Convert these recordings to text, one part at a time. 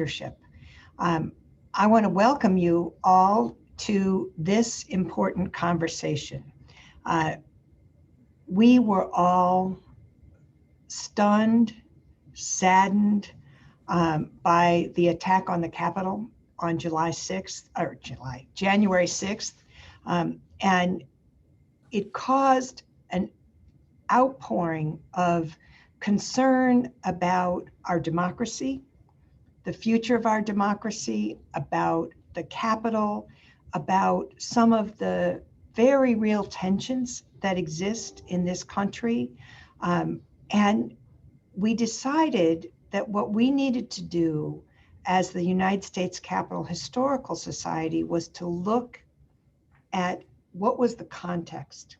leadership. I want to welcome you all to this important conversation. We were all stunned, saddened by the attack on the Capitol on January 6th. And it caused an outpouring of concern about our democracy, the future of our democracy, about the Capitol, about some of the very real tensions that exist in this country. And we decided that what we needed to do as the United States Capitol Historical Society was to look at what was the context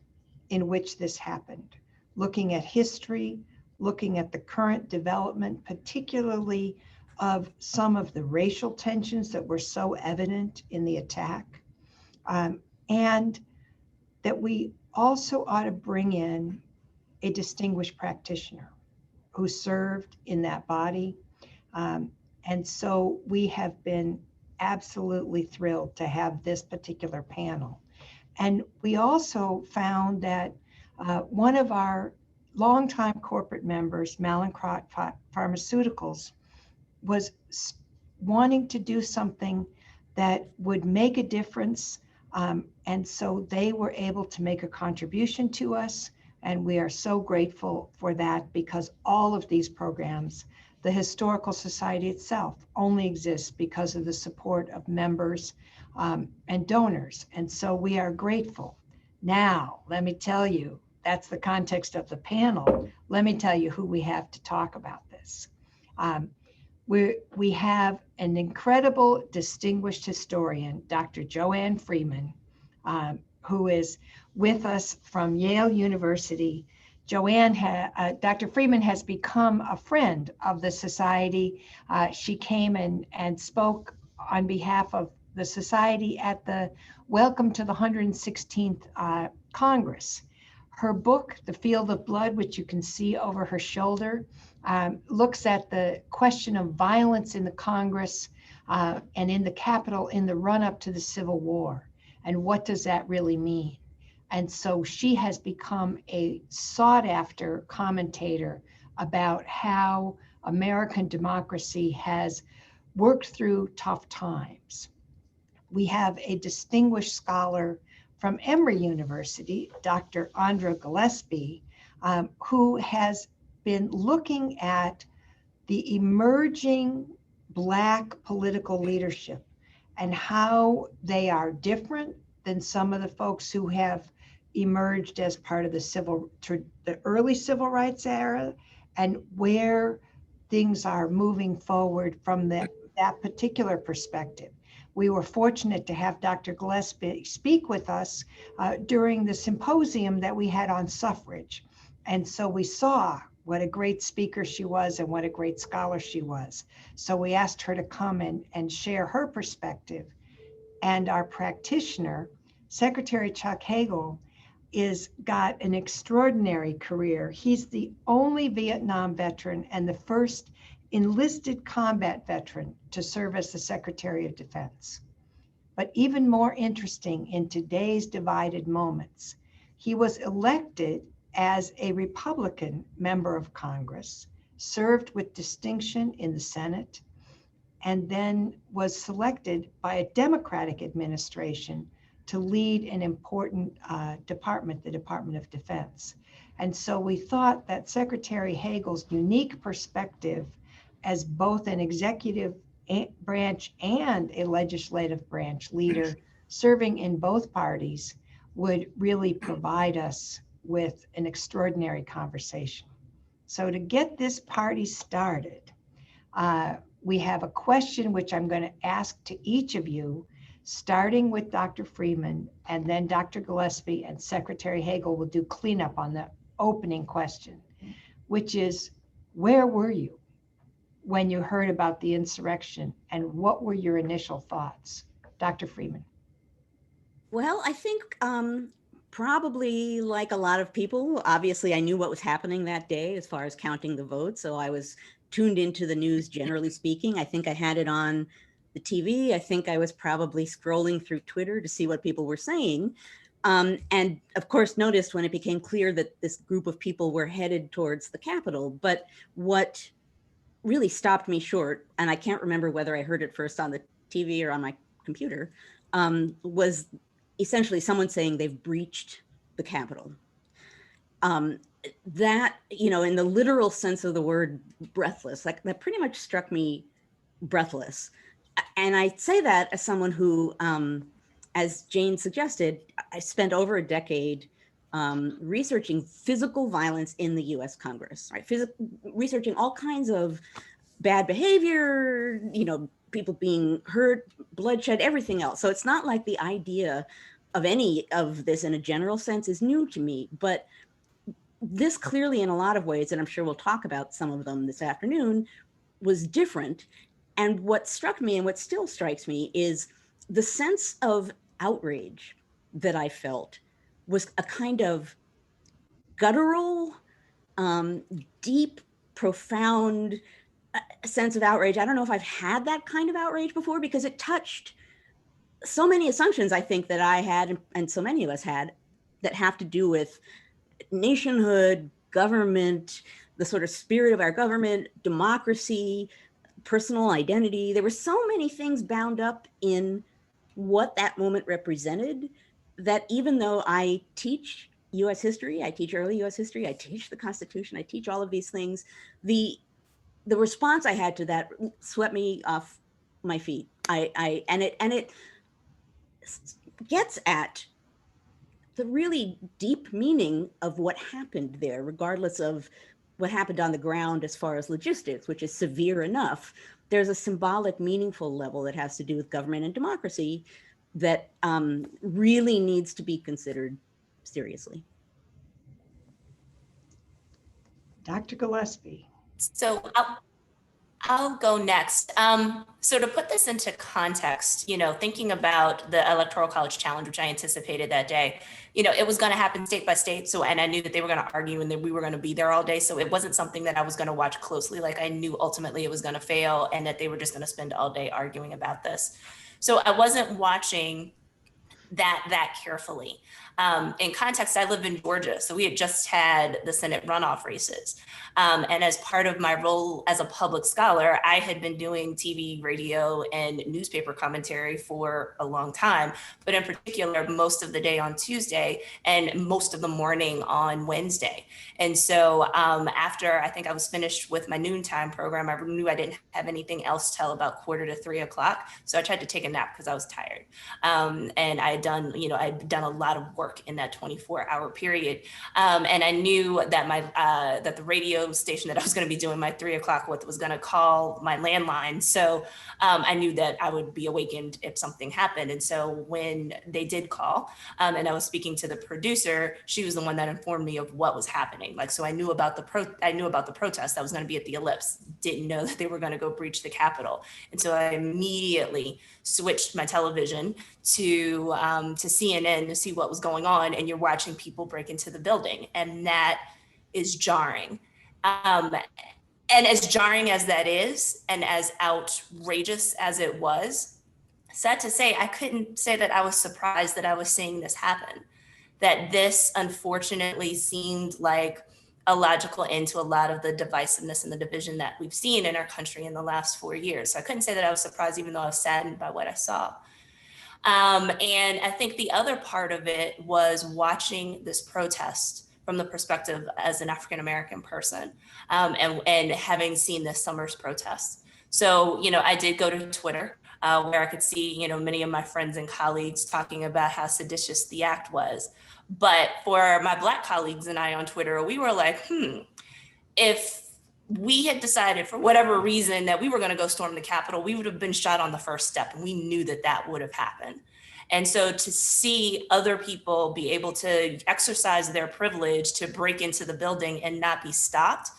in which this happened, looking at history, looking at the current development, particularly of some of the racial tensions that were so evident in the attack, and that we also ought to bring in a distinguished practitioner who served in that body. And so we have been absolutely thrilled to have this particular panel. And we also found that one of our longtime corporate members, Mallinckrodt Pharmaceuticals, was wanting to do something that would make a difference. And so they were able to make a contribution to us. And we are so grateful for that, because all of these programs, the Historical Society itself, only exists because of the support of members and donors. And so we are grateful. Now, let me tell you, that's the context of the panel. Let me tell you who we have to talk about this. We have an incredible distinguished historian, Dr. Joanne Freeman, who is with us from Yale University. Dr. Freeman has become a friend of the Society. She came and spoke on behalf of the Society at the Welcome to the 116th Congress. Her book, The Field of Blood, which you can see over her shoulder, looks at the question of violence in the Congress and in the Capitol in the run-up to the Civil War. And what does that really mean? And so she has become a sought-after commentator about how American democracy has worked through tough times. We have a distinguished scholar from Emory University, Dr. Andra Gillespie, who has been looking at the emerging Black political leadership and how they are different than some of the folks who have emerged as part of the early civil rights era, and where things are moving forward from that particular perspective. We were fortunate to have Dr. Gillespie speak with us during the symposium that we had on suffrage. And so we saw what a great speaker she was and what a great scholar she was. So we asked her to come and share her perspective. And our practitioner, Secretary Chuck Hagel, got an extraordinary career. He's the only Vietnam veteran and the first enlisted combat veteran to serve as the Secretary of Defense. But even more interesting in today's divided moments, he was elected as a Republican member of Congress, served with distinction in the Senate, and then was selected by a Democratic administration to lead an important department, the Department of Defense. And so we thought that Secretary Hagel's unique perspective as both an executive branch and a legislative branch leader serving in both parties would really provide us with an extraordinary conversation. So to get this party started, we have a question which I'm going to ask to each of you, starting with Dr. Freeman, and then Dr. Gillespie and Secretary Hagel will do cleanup on the opening question, which is, where were you when you heard about the insurrection, and what were your initial thoughts? Dr. Freeman. Well, I think probably like a lot of people, obviously I knew what was happening that day as far as counting the votes. So I was tuned into the news, generally speaking. I think I had it on the TV. I think I was probably scrolling through Twitter to see what people were saying. And of course, noticed when it became clear that this group of people were headed towards the Capitol. But what really stopped me short, and I can't remember whether I heard it first on the TV or on my computer, was essentially someone saying they've breached the Capitol. That, in the literal sense of the word, breathless, like that pretty much struck me breathless. And I say that as someone who, as Jane suggested, I spent over a decade researching physical violence in the US Congress, right? Researching all kinds of bad behavior, people being hurt, bloodshed, everything else. So it's not like the idea of any of this in a general sense is new to me, but this clearly in a lot of ways, and I'm sure we'll talk about some of them this afternoon, was different. And what struck me and what still strikes me is the sense of outrage that I felt was a kind of guttural, deep, profound sense of outrage. I don't know if I've had that kind of outrage before, because it touched so many assumptions I think that I had, and so many of us had, that have to do with nationhood, government, the sort of spirit of our government, democracy, personal identity. There were so many things bound up in what that moment represented that even though I teach US history, I teach early US history, I teach the Constitution, I teach all of these things, the response I had to that swept me off my feet. And it gets at the really deep meaning of what happened there, regardless of what happened on the ground as far as logistics, which is severe enough. There's a symbolic, meaningful level that has to do with government and democracy that really needs to be considered seriously. Dr. Gillespie. So I'll go next. So to put this into context, thinking about the Electoral College Challenge, which I anticipated that day, it was going to happen state by state. So, and I knew that they were going to argue and that we were going to be there all day. So it wasn't something that I was going to watch closely. Like I knew ultimately it was going to fail and that they were just going to spend all day arguing about this. So I wasn't watching that carefully. In context, I live in Georgia, so we had just had the Senate runoff races. And as part of my role as a public scholar, I had been doing TV, radio, and newspaper commentary for a long time, but in particular, most of the day on Tuesday and most of the morning on Wednesday. And so after I think I was finished with my noontime program, I knew I didn't have anything else till about 2:45 o'clock. So I tried to take a nap because I was tired. And I'd done a lot of work in that 24-hour period. And I knew that that the radio station that I was going to be doing my 3 o'clock with was going to call my landline. So I knew that I would be awakened if something happened. And so when they did call and I was speaking to the producer, she was the one that informed me of what was happening. So I knew about the protest that was going to be at the Ellipse, didn't know that they were going to go breach the Capitol. And so I immediately switched my television to CNN to see what was going on, and you're watching people break into the building, and that is jarring. And as jarring as that is, and as outrageous as it was, sad to say, I couldn't say that I was surprised that I was seeing this happen, that this unfortunately seemed like a logical end to a lot of the divisiveness and the division that we've seen in our country in the last 4 years. So I couldn't say that I was surprised, even though I was saddened by what I saw. And I think the other part of it was watching this protest from the perspective as an African-American person, and having seen this summer's protest. So, I did go to Twitter, where I could see, many of my friends and colleagues talking about how seditious the act was. But for my Black colleagues and I on Twitter, we were like, if we had decided for whatever reason that we were going to go storm the Capitol, we would have been shot on the first step. And we knew that that would have happened. And so to see other people be able to exercise their privilege to break into the building and not be stopped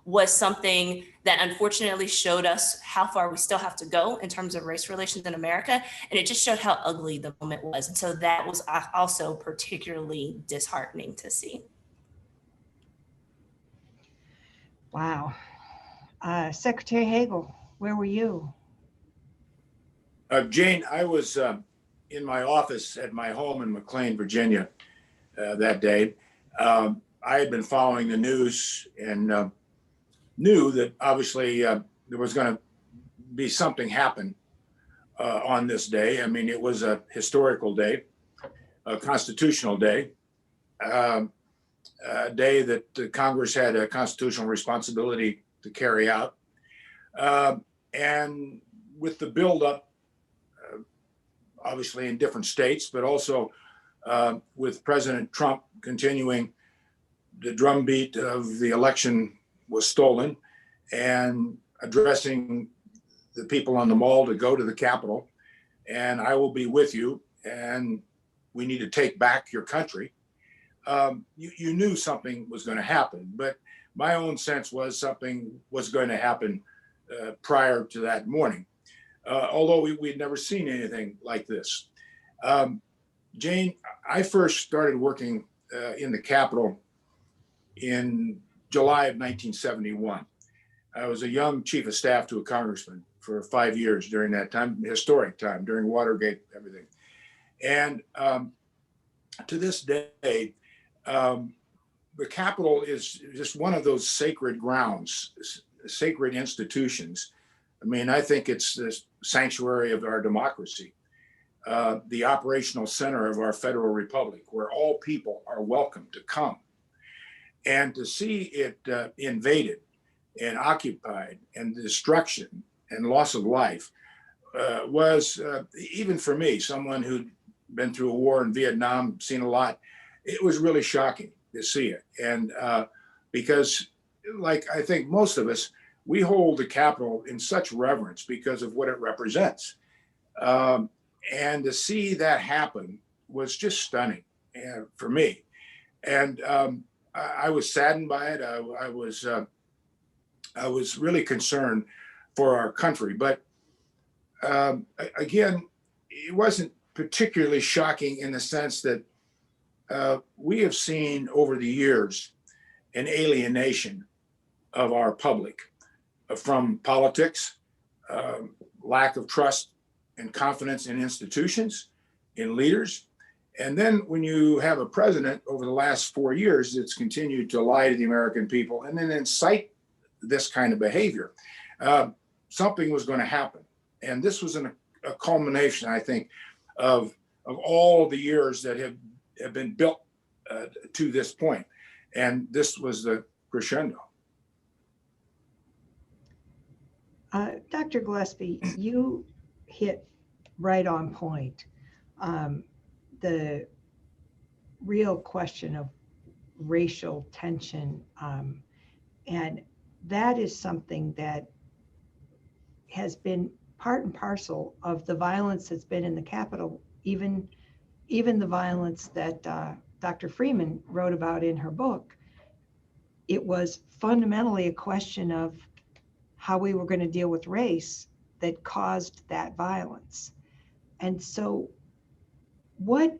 was something that unfortunately showed us how far we still have to go in terms of race relations in America. And it just showed how ugly the moment was. And so that was also particularly disheartening to see. Wow. Secretary Hagel, where were you? Jane, I was in my office at my home in McLean, Virginia, that day. I had been following the news and knew that obviously there was going to be something happen on this day. I mean, it was a historical day, a constitutional day, a day that Congress had a constitutional responsibility to carry out. And with the buildup, obviously in different states, but also with President Trump continuing the drumbeat of the election was stolen and addressing the people on the mall to go to the Capitol and I will be with you and we need to take back your country. You knew something was going to happen, but my own sense was something was going to happen prior to that morning, although we'd never seen anything like this. Jane, I first started working in the Capitol in July of 1971. I was a young chief of staff to a congressman for 5 years during that time, historic time, during Watergate, everything. And to this day, the Capitol is just one of those sacred grounds, sacred institutions. I mean, I think it's the sanctuary of our democracy, the operational center of our federal republic, where all people are welcome to come. And to see it invaded and occupied and destruction and loss of life was, even for me, someone who'd been through a war in Vietnam, seen a lot, it was really shocking to see it. And because, like I think most of us, we hold the Capitol in such reverence because of what it represents. And to see that happen was just stunning for me. And I was saddened by it. I was really concerned for our country. But again, it wasn't particularly shocking in the sense that we have seen over the years an alienation of our public from politics, lack of trust and confidence in institutions, in leaders. And then when you have a president over the last 4 years that's continued to lie to the American people and then incite this kind of behavior, something was going to happen. And this was a culmination, I think, of all the years that have been built to this point. And this was the crescendo. Dr. Gillespie, you hit right on point. The real question of racial tension, and that is something that has been part and parcel of the violence that's been in the Capitol, even the violence that Dr. Freeman wrote about in her book. It was fundamentally a question of how we were going to deal with race that caused that violence. And so what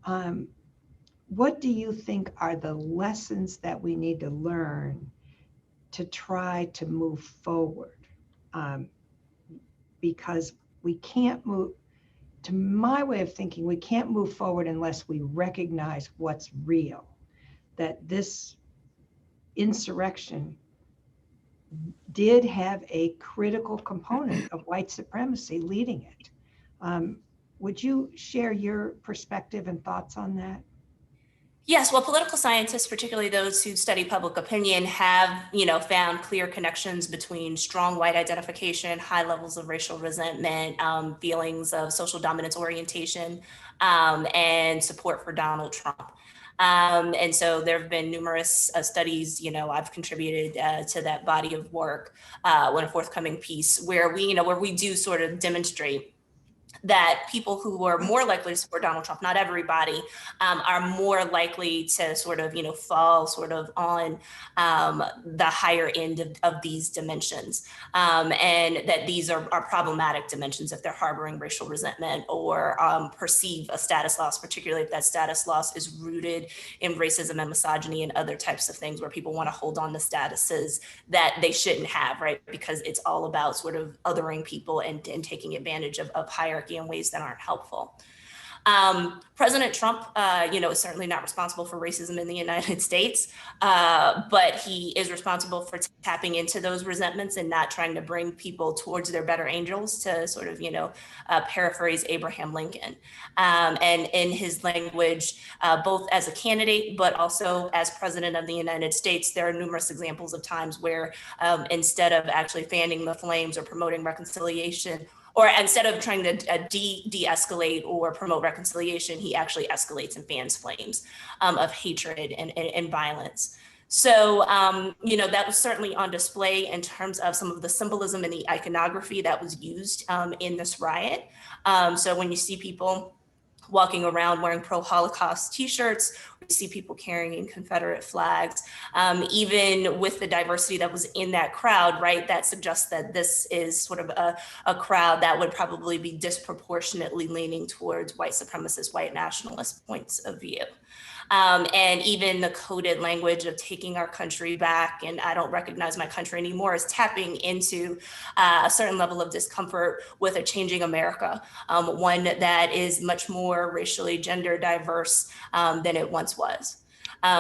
do you think are the lessons that we need to learn to try to move forward? Because we can't move, to my way of thinking, we can't move forward unless we recognize what's real, that this insurrection did have a critical component of white supremacy leading it. Would you share your perspective and thoughts on that? Yes, well, political scientists, particularly those who study public opinion, have, found clear connections between strong white identification, high levels of racial resentment, feelings of social dominance orientation, and support for Donald Trump. And so there have been numerous studies, I've contributed to that body of work, one forthcoming piece where we do sort of demonstrate that people who were more likely to support Donald Trump, not everybody, are more likely to sort of, fall sort of on the higher end of these dimensions. And that these are problematic dimensions if they're harboring racial resentment or perceive a status loss, particularly if that status loss is rooted in racism and misogyny and other types of things where people want to hold on to statuses that they shouldn't have, right? Because it's all about sort of othering people and taking advantage of hierarchy in ways that aren't helpful. President Trump, is certainly not responsible for racism in the United States, but he is responsible for tapping into those resentments and not trying to bring people towards their better angels, to sort of, paraphrase Abraham Lincoln. And in his language, both as a candidate, but also as president of the United States, there are numerous examples of times where instead of actually fanning the flames or promoting reconciliation, or instead of trying to de-escalate or promote reconciliation, he actually escalates and fans flames of hatred and violence. So, that was certainly on display in terms of some of the symbolism and the iconography that was used in this riot. So when you see people walking around wearing pro-Holocaust t-shirts, we see people carrying Confederate flags, even with the diversity that was in that crowd, right? That suggests that this is sort of a crowd that would probably be disproportionately leaning towards white supremacist, white nationalist points of view. And even the coded language of taking our country back and I don't recognize my country anymore is tapping into a certain level of discomfort with a changing America, one that is much more racially gender diverse than it once was.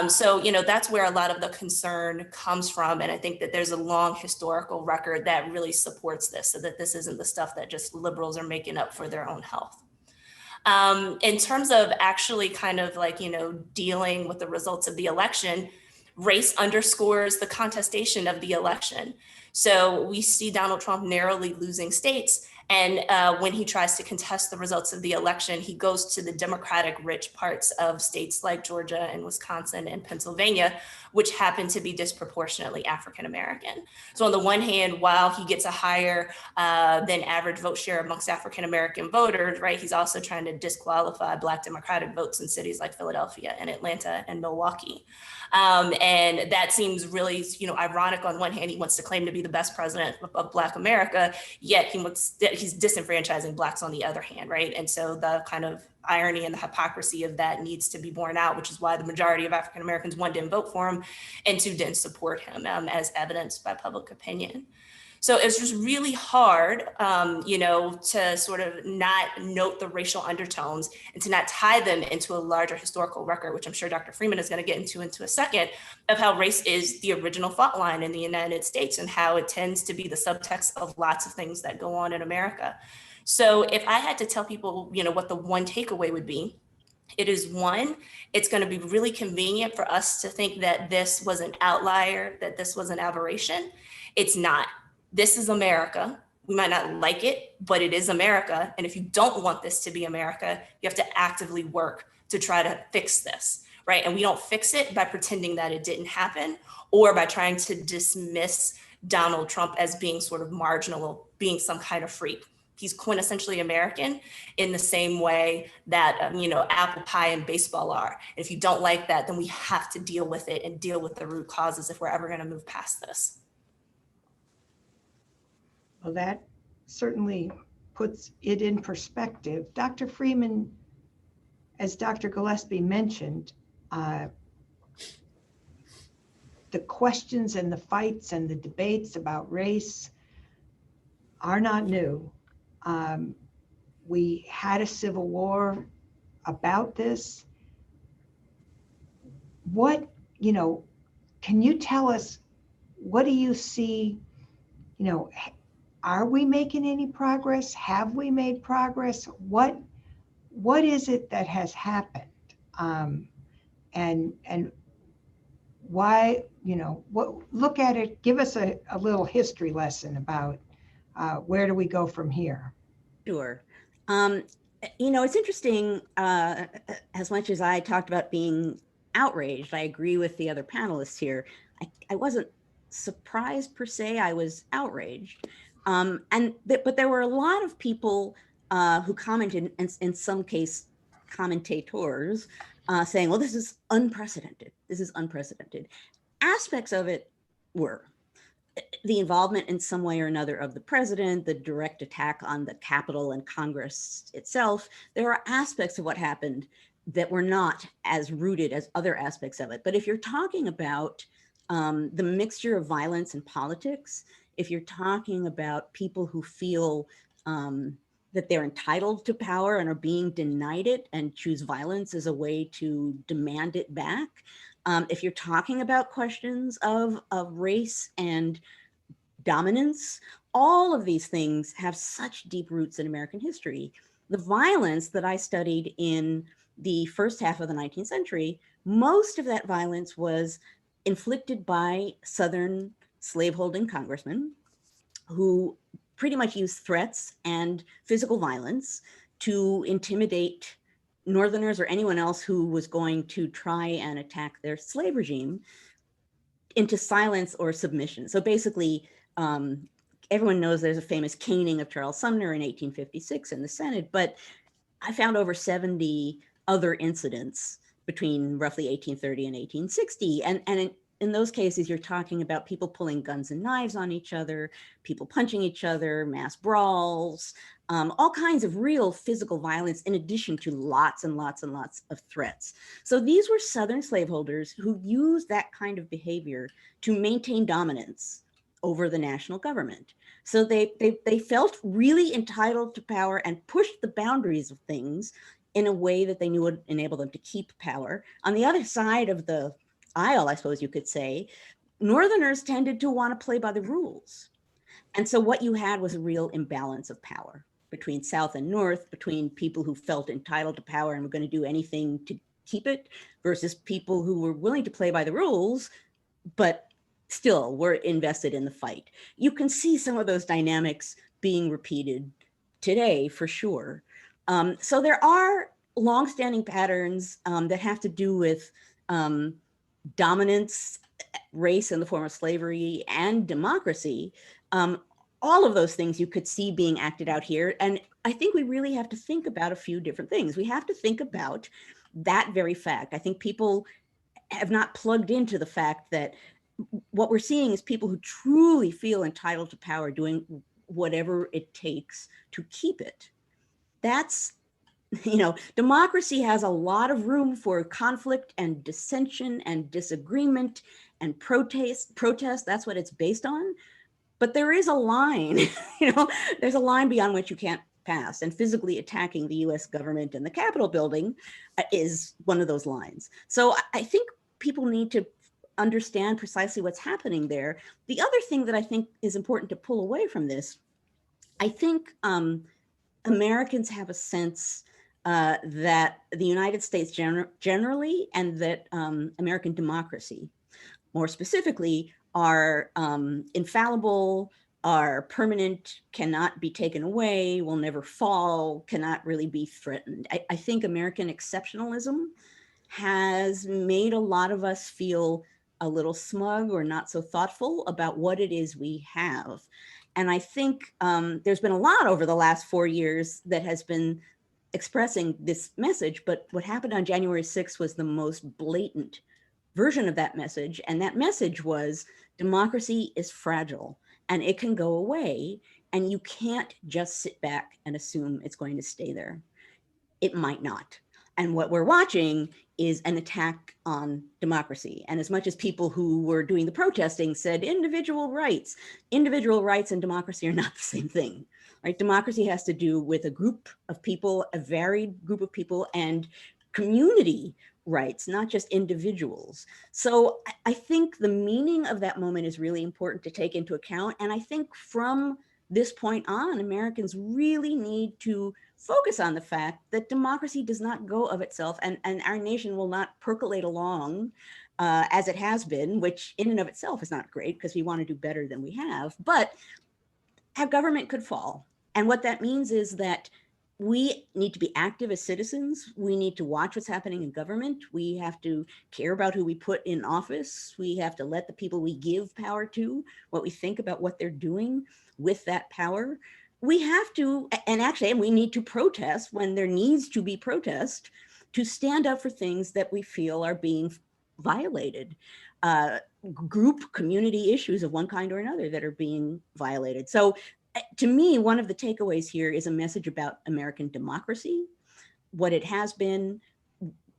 So, that's where a lot of the concern comes from. And I think that there's a long historical record that really supports this, so that this isn't the stuff that just liberals are making up for their own health. In terms of actually kind of like, dealing with the results of the election, race underscores the contestation of the election. So we see Donald Trump narrowly losing states. And when he tries to contest the results of the election, he goes to the Democratic rich parts of states like Georgia and Wisconsin and Pennsylvania, which happen to be disproportionately African-American. So on the one hand, while he gets a higher than average vote share amongst African-American voters, right, he's also trying to disqualify Black Democratic votes in cities like Philadelphia and Atlanta and Milwaukee. And that seems really, ironic. On one hand, he wants to claim to be the best president of Black America, yet he's disenfranchising Blacks on the other hand, right? And so the kind of irony and the hypocrisy of that needs to be borne out, which is why the majority of African Americans, one, didn't vote for him, and two, didn't support him, as evidenced by public opinion. So it's just really hard, to sort of not note the racial undertones and to not tie them into a larger historical record, which I'm sure Dr. Freeman is going to get into a second, of how race is the original fault line in the United States and how it tends to be the subtext of lots of things that go on in America. So if I had to tell people, what the one takeaway would be, it is one, it's going to be really convenient for us to think that this was an outlier, that this was an aberration. It's not. This is America. We might not like it, but it is America. And if you don't want this to be America, you have to actively work to try to fix this, right? And we don't fix it by pretending that it didn't happen or by trying to dismiss Donald Trump as being sort of marginal, being some kind of freak. He's quintessentially American in the same way that, apple pie and baseball are. If you don't like that, then we have to deal with it and deal with the root causes if we're ever going to move past this. Well, that certainly puts it in perspective. Dr. Freeman, as Dr. Gillespie mentioned, the questions and the fights and the debates about race are not new. We had a civil war about this. What, can you tell us, what do you see, are we making any progress? Have we made progress? What is it that has happened? And why, look at it, give us a little history lesson about where do we go from here? Sure. It's interesting, as much as I talked about being outraged, I agree with the other panelists here. I wasn't surprised per se, I was outraged. But there were a lot of people who commented, in some case, commentators, saying, well, this is unprecedented. This is unprecedented. Aspects of it were the involvement in some way or another of the president, the direct attack on the Capitol and Congress itself. There are aspects of what happened that were not as rooted as other aspects of it. But if you're talking about the mixture of violence and politics, if you're talking about people who feel that they're entitled to power and are being denied it and choose violence as a way to demand it back, if you're talking about questions of race and dominance, all of these things have such deep roots in American history. The violence that I studied in the first half of the 19th century, most of that violence was inflicted by Southern slaveholding congressmen who pretty much used threats and physical violence to intimidate Northerners or anyone else who was going to try and attack their slave regime into silence or submission. So basically, everyone knows there's a famous caning of Charles Sumner in 1856 in the Senate, but I found over 70 other incidents between roughly 1830 and 1860. And in those cases, you're talking about people pulling guns and knives on each other, people punching each other, mass brawls, all kinds of real physical violence, in addition to lots and lots and lots of threats. So these were Southern slaveholders who used that kind of behavior to maintain dominance over the national government. So they felt really entitled to power and pushed the boundaries of things in a way that they knew would enable them to keep power. On the other side of the aisle, I suppose you could say, Northerners tended to want to play by the rules. And so what you had was a real imbalance of power between South and North, between people who felt entitled to power and were going to do anything to keep it, versus people who were willing to play by the rules, but still were invested in the fight. You can see some of those dynamics being repeated today for sure. So there are longstanding patterns that have to do with dominance, race in the form of slavery, and democracy. All of those things you could see being acted out here. And I think we really have to think about a few different things. We have to think about that very fact. I think people have not plugged into the fact that what we're seeing is people who truly feel entitled to power doing whatever it takes to keep it. That's, democracy has a lot of room for conflict and dissension and disagreement and protest. That's what it's based on. But there is a line, there's a line beyond which you can't pass. And physically attacking the US government and the Capitol building is one of those lines. So I think people need to understand precisely what's happening there. The other thing that I think is important to pull away from this, I think Americans have a sense that the United States generally, and that American democracy, more specifically, are infallible, are permanent, cannot be taken away, will never fall, cannot really be threatened. I think American exceptionalism has made a lot of us feel a little smug or not so thoughtful about what it is we have. And I think there's been a lot over the last 4 years that has been expressing this message, but what happened on January 6th was the most blatant version of that message. And that message was democracy is fragile and it can go away, and you can't just sit back and assume it's going to stay there. It might not. And what we're watching is an attack on democracy. And as much as people who were doing the protesting said individual rights and democracy are not the same thing, right? Democracy has to do with a group of people, a varied group of people, and community rights, not just individuals. So I think the meaning of that moment is really important to take into account. And I think from this point on, Americans really need to focus on the fact that democracy does not go of itself, and our nation will not percolate along as it has been, which in and of itself is not great because we want to do better than we have, but our government could fall. And what that means is that we need to be active as citizens. We need to watch what's happening in government. We have to care about who we put in office. We have to let the people we give power to, what we think about what they're doing with that power. we have to, and we need to protest when there needs to be protest, to stand up for things that we feel are being violated, group community issues of one kind or another that are being violated. So to me, one of the takeaways here is a message about American democracy, what it has been,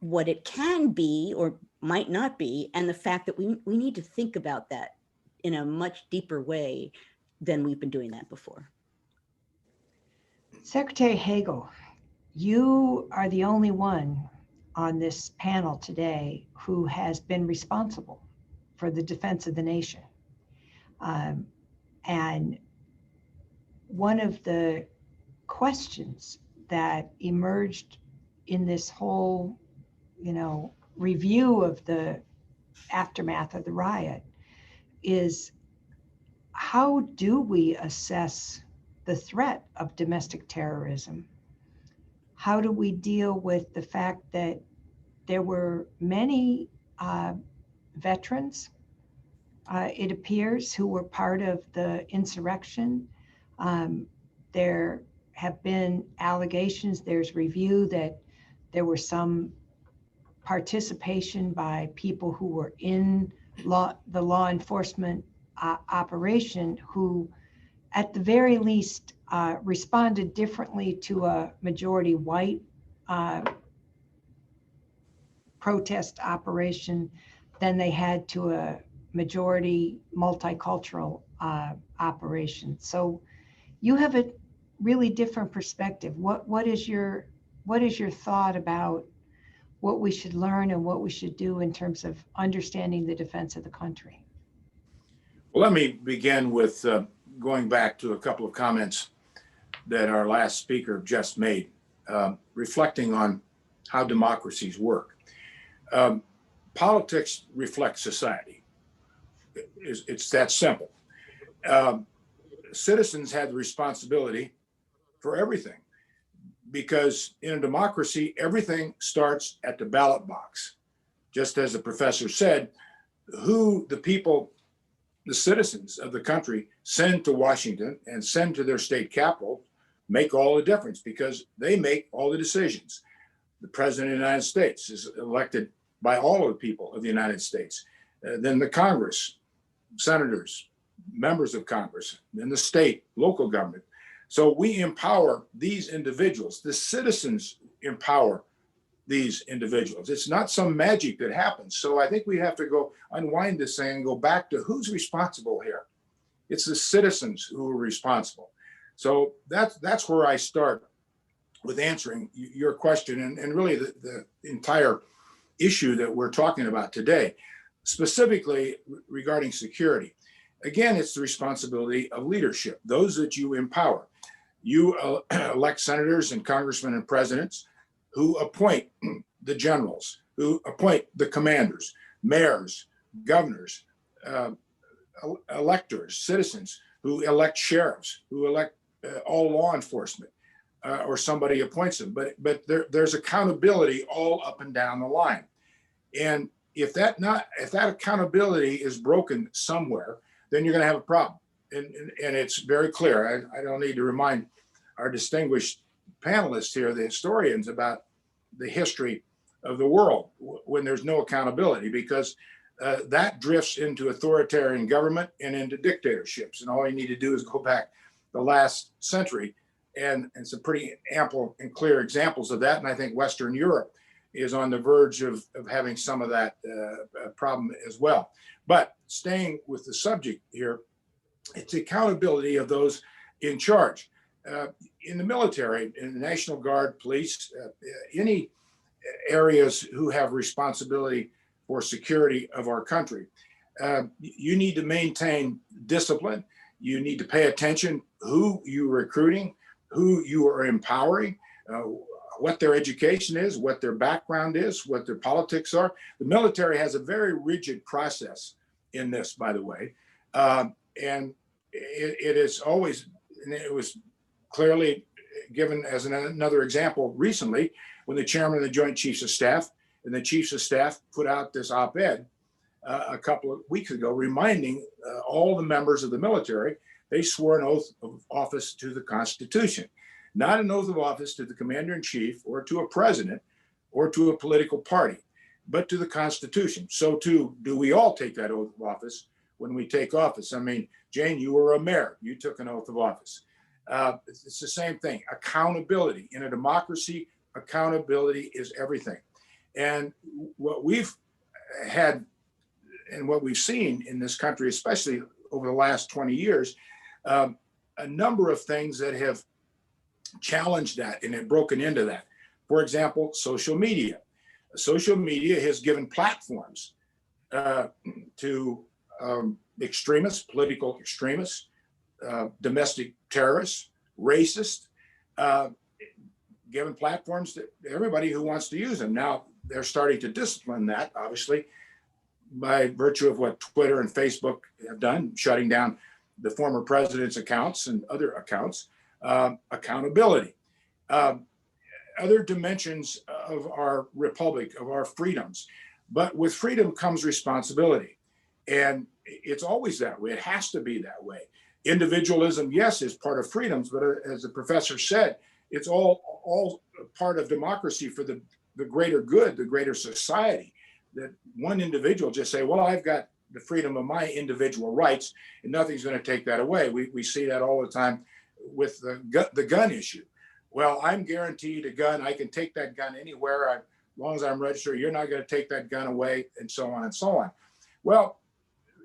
what it can be or might not be, and the fact that we need to think about that in a much deeper way than we've been doing that before. Secretary Hagel, you are the only one on this panel today who has been responsible for the defense of the nation. And one of the questions that emerged in this whole, review of the aftermath of the riot is, how do we assess the threat of domestic terrorism? How do we deal with the fact that there were many veterans, it appears, who were part of the insurrection? There have been allegations, there's review that there were some participation by people who were in the law enforcement operation who, at the very least, responded differently to a majority white protest operation than they had to a majority multicultural operation. So you have a really different perspective. What is your thought about what we should learn and what we should do in terms of understanding the defense of the country? Well, let me begin with going back to a couple of comments that our last speaker just made, reflecting on how democracies work. Politics reflects society. It's that simple. Citizens have the responsibility for everything, because in a democracy, everything starts at the ballot box. Just as the professor said, who the people, the citizens of the country, send to Washington and send to their state capital make all the difference, because they make all the decisions. The president of the United States is elected by all of the people of the United States. Then the Congress, senators, members of Congress, then the state, local government. So we empower these individuals. The citizens empower these individuals. It's not some magic that happens. So I think we have to go unwind this thing and go back to who's responsible here. It's the citizens who are responsible. So that's where I start with answering your question and really the entire issue that we're talking about today, specifically regarding security. Again, it's the responsibility of leadership, those that you empower. You elect senators and congressmen and presidents who appoint the generals, who appoint the commanders, mayors, governors, electors, citizens who elect sheriffs, who elect all law enforcement, or somebody appoints them. But there's accountability all up and down the line. And if that accountability is broken somewhere, then you're going to have a problem. And it's very clear. I don't need to remind our distinguished panelists here, the historians, about the history of the world when there's no accountability, because that drifts into authoritarian government and into dictatorships. And all you need to do is go back the last century, and some pretty ample and clear examples of that. And I think Western Europe is on the verge of having some of that problem as well. But staying with the subject here, it's accountability of those in charge. In the military, in the National Guard, police, any areas who have responsibility for security of our country, you need to maintain discipline. You need to pay attention who you're recruiting, who you are empowering, what their education is, what their background is, what their politics are. The military has a very rigid process in this, by the way. And it is always, and it was clearly given as another example recently when the chairman of the Joint Chiefs of Staff and the Chiefs of Staff put out this op-ed a couple of weeks ago, reminding all the members of the military They swore an oath of office to the Constitution, not an oath of office to the commander-in-chief or to a president or to a political party, but to the Constitution. So too, do we all take that oath of office when we take office? I mean, Jane, you were a mayor, you took an oath of office. It's the same thing. Accountability. In a democracy, accountability is everything. And what we've had and what we've seen in this country, especially over the last 20 years, a number of things that have challenged that and have broken into that. For example, social media. Social media has given platforms to extremists, political extremists, domestic terrorists, racists, given platforms to everybody who wants to use them. Now, they're starting to discipline that, obviously, by virtue of what Twitter and Facebook have done, shutting down the former president's accounts and other accounts. Accountability. Other dimensions of our republic, of our freedoms. But with freedom comes responsibility. And it's always that way. It has to be that way. Individualism, yes, is part of freedoms, but as the professor said, it's all part of democracy for the greater good, the greater society. That one individual just say, well, I've got the freedom of my individual rights and nothing's going to take that away. We see that all the time with the gun issue. Well, I'm guaranteed a gun. I can take that gun anywhere as long as I'm registered. You're not going to take that gun away, and so on and so on. Well,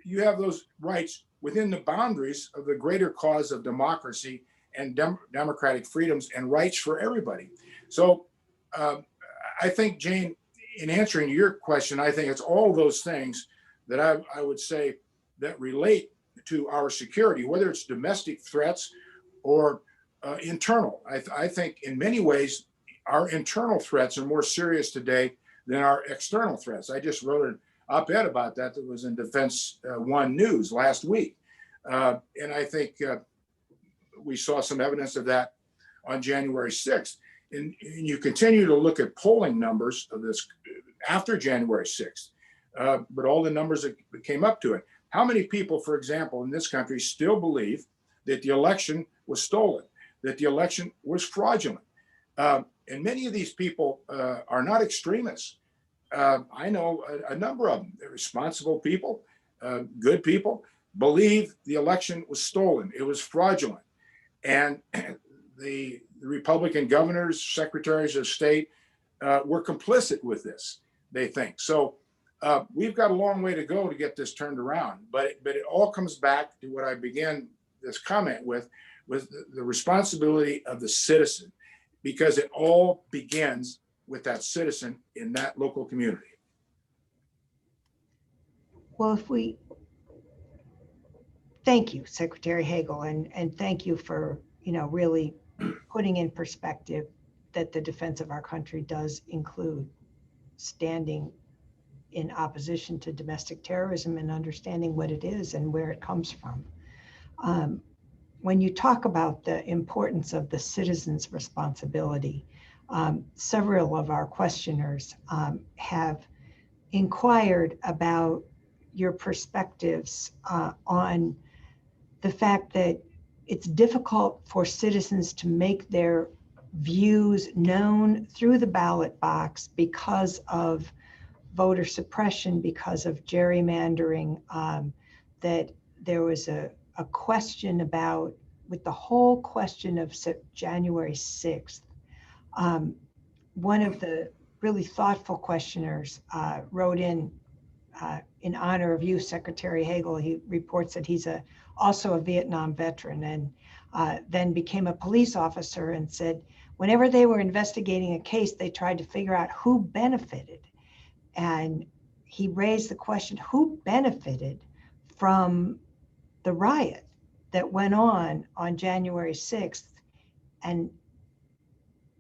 you have those rights within the boundaries of the greater cause of democracy and democratic freedoms and rights for everybody. So I think, Jane, in answering your question, I think it's all those things that I would say that relate to our security, whether it's domestic threats or internal. I think in many ways, our internal threats are more serious today than our external threats. I just wrote an op-ed about that was in Defense One News last week. And I think we saw some evidence of that on January 6th. And you continue to look at polling numbers of this after January 6th, but all the numbers that came up to it. How many people, for example, in this country still believe that the election was stolen, that the election was fraudulent? And many of these people are not extremists. I know a number of them. They're responsible people, good people, believe the election was stolen. It was fraudulent. And the Republican governors, secretaries of state were complicit with this, they think. So we've got a long way to go to get this turned around. But it all comes back to what I began this comment with the responsibility of the citizen, because it all begins with that citizen in that local community. Well, thank you, Secretary Hagel, and thank you for, really putting in perspective that the defense of our country does include standing in opposition to domestic terrorism and understanding what it is and where it comes from. When you talk about the importance of the citizen's responsibility, several of our questioners have inquired about your perspectives on the fact that it's difficult for citizens to make their views known through the ballot box because of voter suppression, because of gerrymandering, that there was a question about, with the whole question of January 6th, one of the really thoughtful questioners wrote in honor of you, Secretary Hagel. He reports that he's also a Vietnam veteran and then became a police officer, and said whenever they were investigating a case, they tried to figure out who benefited. And he raised the question, who benefited from the riot that went on January 6th? And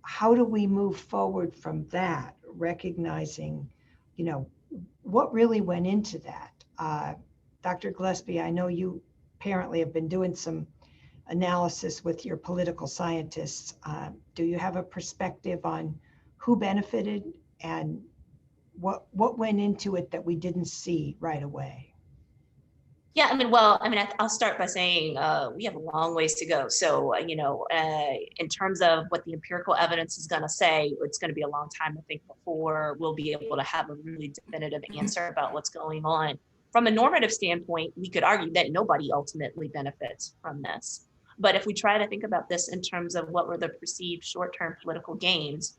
how do we move forward from that, recognizing, what really went into that? Dr. Gillespie, I know you apparently have been doing some analysis with your political scientists. Do you have a perspective on who benefited and what went into it that we didn't see right away? Yeah, I'll start by saying we have a long ways to go. So, in terms of what the empirical evidence is going to say, it's going to be a long time, I think, before we'll be able to have a really definitive answer about what's going on. From a normative standpoint, we could argue that nobody ultimately benefits from this. But if we try to think about this in terms of what were the perceived short-term political gains,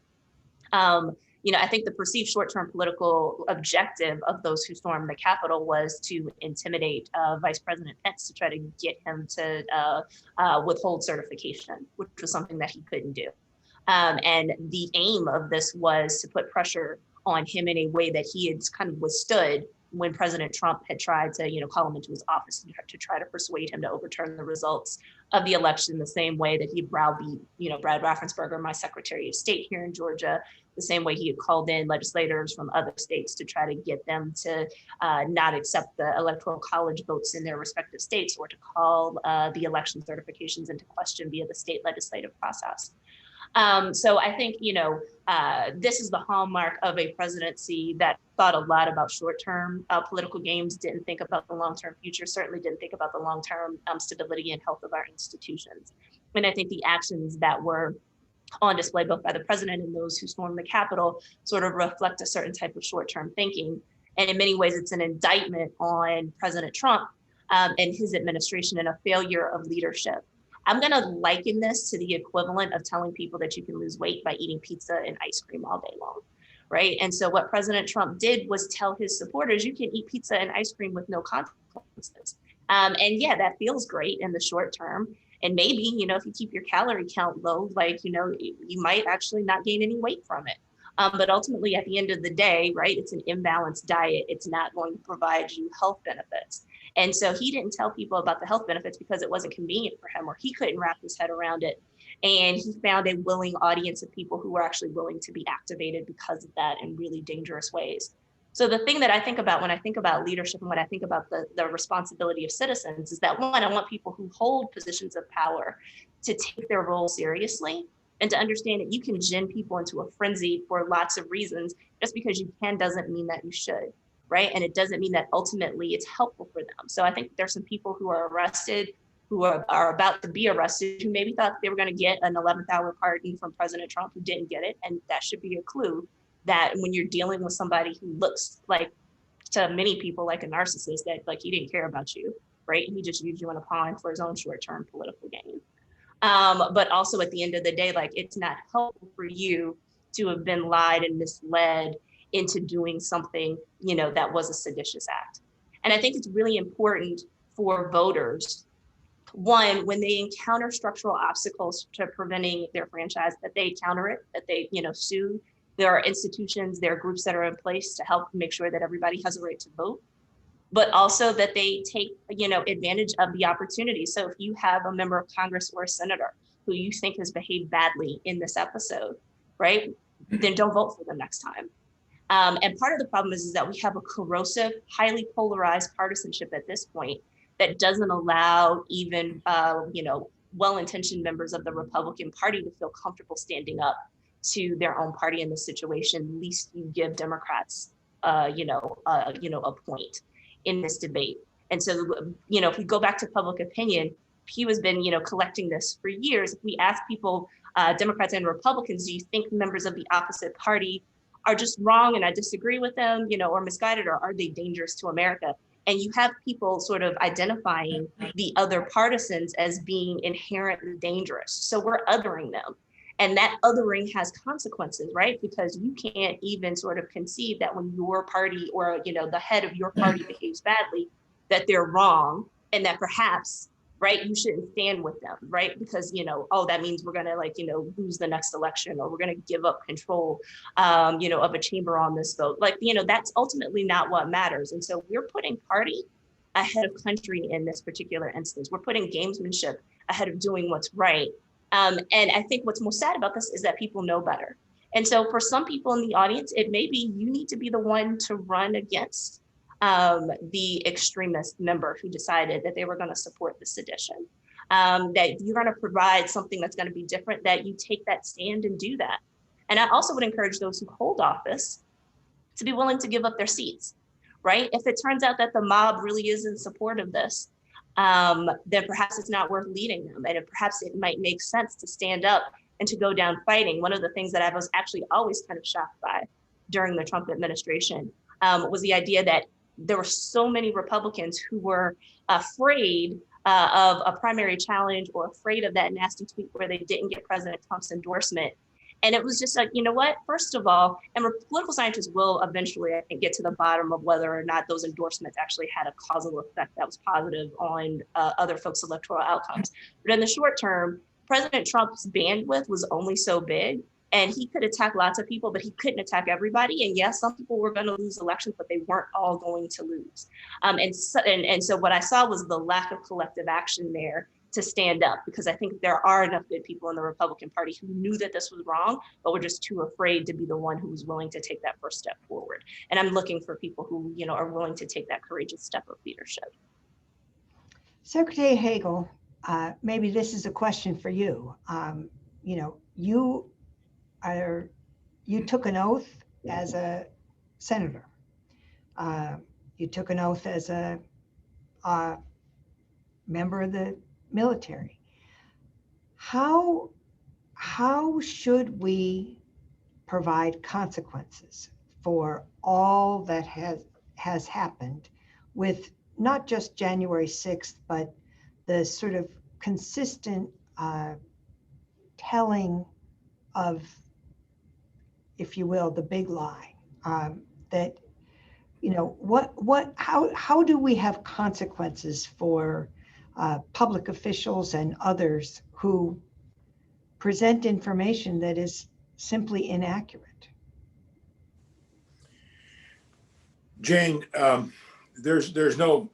I think the perceived short-term political objective of those who stormed the Capitol was to intimidate Vice President Pence to try to get him to withhold certification, which was something that he couldn't do. And the aim of this was to put pressure on him in a way that he had kind of withstood when President Trump had tried to, call him into his office to try to persuade him to overturn the results of the election, the same way that he browbeat, Brad Raffensperger, my Secretary of State here in Georgia, the same way he had called in legislators from other states to try to get them to not accept the Electoral College votes in their respective states, or to call the election certifications into question via the state legislative process. So I think, this is the hallmark of a presidency that thought a lot about short-term political games, didn't think about the long-term future, certainly didn't think about the long-term stability and health of our institutions. And I think the actions that were on display both by the president and those who stormed the Capitol sort of reflect a certain type of short-term thinking. And in many ways, it's an indictment on President Trump and his administration and a failure of leadership. I'm going to liken this to the equivalent of telling people that you can lose weight by eating pizza and ice cream all day long, right? And so what President Trump did was tell his supporters, you can eat pizza and ice cream with no consequences. And yeah, that feels great in the short term. And maybe, if you keep your calorie count low, you might actually not gain any weight from it. But ultimately, at the end of the day, right, it's an imbalanced diet. It's not going to provide you health benefits. And so he didn't tell people about the health benefits because it wasn't convenient for him, or he couldn't wrap his head around it. And he found a willing audience of people who were actually willing to be activated because of that in really dangerous ways. So the thing that I think about when I think about leadership and when I think about the responsibility of citizens is that, one, I want people who hold positions of power to take their role seriously and to understand that you can gin people into a frenzy for lots of reasons. Just because you can doesn't mean that you should, right? And it doesn't mean that ultimately it's helpful for them. So I think there's some people who are arrested, who are about to be arrested, who maybe thought they were going to get an 11th hour pardon from President Trump, who didn't get it. And that should be a clue that when you're dealing with somebody who looks like, to many people, like a narcissist, that he didn't care about you, right? And he just used you in a pawn for his own short-term political gain. But also at the end of the day, it's not helpful for you to have been lied and misled into doing something, that was a seditious act. And I think it's really important for voters, one, when they encounter structural obstacles to preventing their franchise, that they counter it, that they, sue. There are institutions, there are groups that are in place to help make sure that everybody has a right to vote, but also that they take, advantage of the opportunity. So if you have a member of Congress or a senator who you think has behaved badly in this episode, right, then don't vote for them next time. And part of the problem is that we have a corrosive, highly polarized partisanship at this point that doesn't allow even, well-intentioned members of the Republican Party to feel comfortable standing up to their own party in this situation. Least you give Democrats, a point in this debate. And so, if we go back to public opinion, Pew has been, collecting this for years. If we ask people, Democrats and Republicans, do you think members of the opposite party are just wrong and I disagree with them, or misguided, or are they dangerous to America? And you have people sort of identifying the other partisans as being inherently dangerous. So we're othering them. And that othering has consequences, right? Because you can't even sort of conceive that when your party or, the head of your party behaves badly, that they're wrong and that perhaps, right, you shouldn't stand with them, right? Because, that means we're going to lose the next election, or we're going to give up control, of a chamber on this vote. That's ultimately not what matters. And so we're putting party ahead of country in this particular instance. We're putting gamesmanship ahead of doing what's right. And I think what's most sad about this is that people know better. And so for some people in the audience, it may be you need to be the one to run against the extremist member who decided that they were going to support the sedition, that you're going to provide something that's going to be different, that you take that stand and do that. And I also would encourage those who hold office to be willing to give up their seats, right? If it turns out that the mob really is in support of this, then perhaps it's not worth leading them. And perhaps it might make sense to stand up and to go down fighting. One of the things that I was actually always kind of shocked by during the Trump administration was the idea that there were so many Republicans who were afraid of a primary challenge or afraid of that nasty tweet where they didn't get President Trump's endorsement. And it was just like, you know what, first of all, and political scientists will eventually, I think, get to the bottom of whether or not those endorsements actually had a causal effect that was positive on other folks' electoral outcomes. But in the short term, President Trump's bandwidth was only so big, and he could attack lots of people, but he couldn't attack everybody. And yes, some people were going to lose elections, but they weren't all going to lose. And so what I saw was the lack of collective action there to stand up, because I think there are enough good people in the Republican Party who knew that this was wrong, but were just too afraid to be the one who was willing to take that first step forward. And I'm looking for people who, are willing to take that courageous step of leadership. Secretary Hagel, maybe this is a question for you. You took an oath as a senator. You took an oath as a member of the military. How should we provide consequences for all that has happened with not just January 6th, but the sort of consistent telling of, if you will, the big lie, that, how do we have consequences for public officials and others who present information that is simply inaccurate? Jane, there's no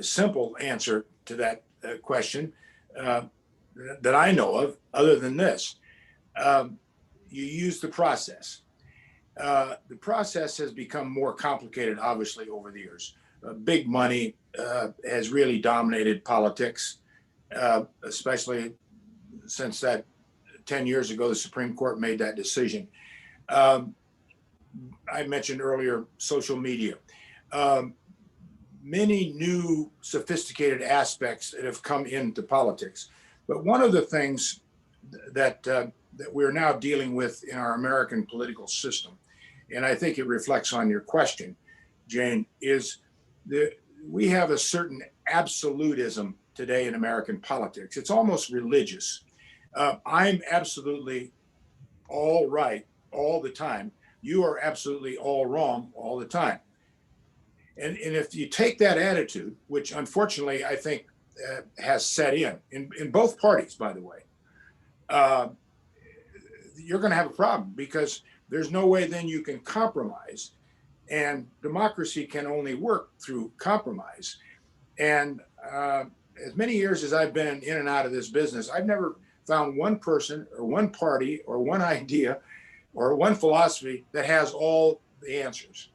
simple answer to that question that I know of, other than this. You use the process. The process has become more complicated, obviously, over the years. Big money has really dominated politics, especially since that 10 years ago, the Supreme Court made that decision. I mentioned earlier social media. Many new sophisticated aspects that have come into politics. But one of the things that we're now dealing with in our American political system, and I think it reflects on your question, Jane, is that we have a certain absolutism today in American politics. It's almost religious. I'm absolutely all right all the time. You are absolutely all wrong all the time. And if you take that attitude, which unfortunately I think has set in both parties, by the way, you're going to have a problem, because there's no way then you can compromise. And democracy can only work through compromise. And as many years as I've been in and out of this business, I've never found one person or one party or one idea or one philosophy that has all the answers,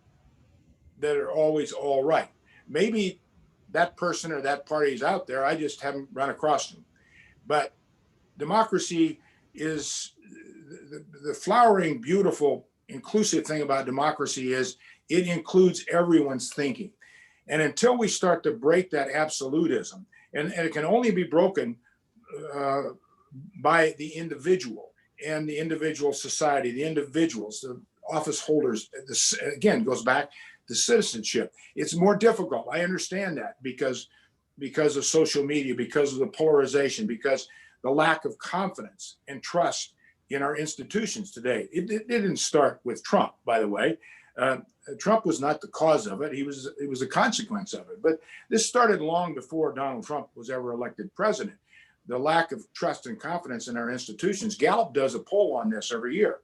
that are always all right. Maybe that person or that party is out there, I just haven't run across them. But democracy is the flowering, beautiful, inclusive thing about democracy is it includes everyone's thinking. And until we start to break that absolutism, and it can only be broken by the individual and the individual society, the individuals, the office holders, this again goes back to citizenship. It's more difficult. I understand that because of social media, because of the polarization, because the lack of confidence and trust in our institutions today. It didn't start with Trump, by the way. Trump was not the cause of it. It was a consequence of it. But this started long before Donald Trump was ever elected president. The lack of trust and confidence in our institutions. Gallup does a poll on this every year.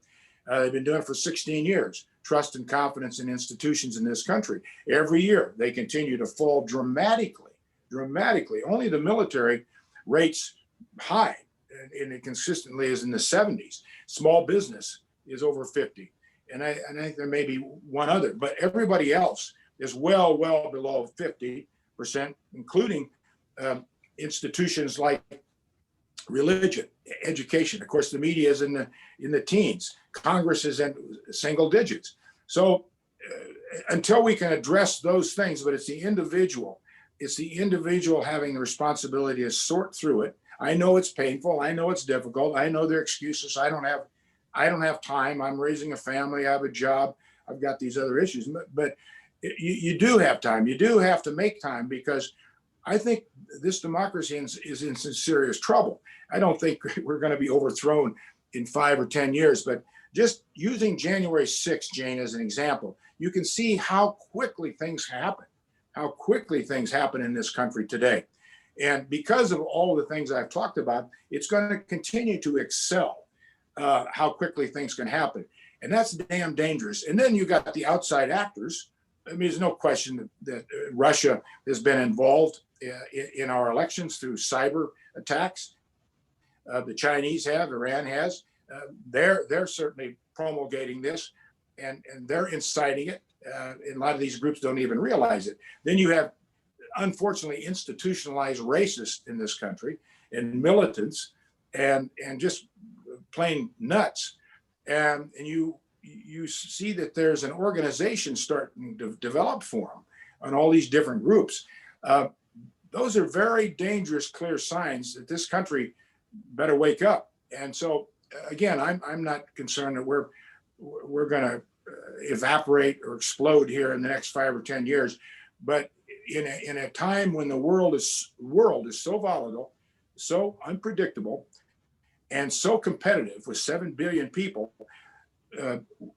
They've been doing it for 16 years. Trust and confidence in institutions in this country. Every year, they continue to fall dramatically. Only the military rates high, and it consistently is in the 70s. Small business is over 50. And I think there may be one other, but everybody else is well below 50%, including institutions like religion, education. Of course, the media is in the teens. Congress is in single digits. So until we can address those things, but it's the individual. It's the individual having the responsibility to sort through it. I know it's painful. I know it's difficult. I know there are excuses. I don't have time. I'm raising a family. I have a job. I've got these other issues. But you do have time. You do have to make time, because I think this democracy is in some serious trouble. I don't think we're going to be overthrown in 5 or 10 years, but just using January 6th, Jane, as an example, you can see how quickly things happen in this country today. And because of all the things I've talked about, it's going to continue to excel how quickly things can happen. And that's damn dangerous. And then you got the outside actors. I mean, there's no question that Russia has been involved in our elections through cyber attacks. The Chinese have, Iran has. They're certainly promulgating this, and they're inciting it. And a lot of these groups don't even realize it. Then you have, unfortunately, institutionalized racists in this country, and militants, and just plain nuts. And you see that there's an organization starting to develop for them on all these different groups. Those are very dangerous, clear signs that this country better wake up. And so, again, I'm not concerned that we're going to evaporate or explode here in the next 5 or 10 years. But in a time when the world is so volatile, so unpredictable, and so competitive with 7 billion people,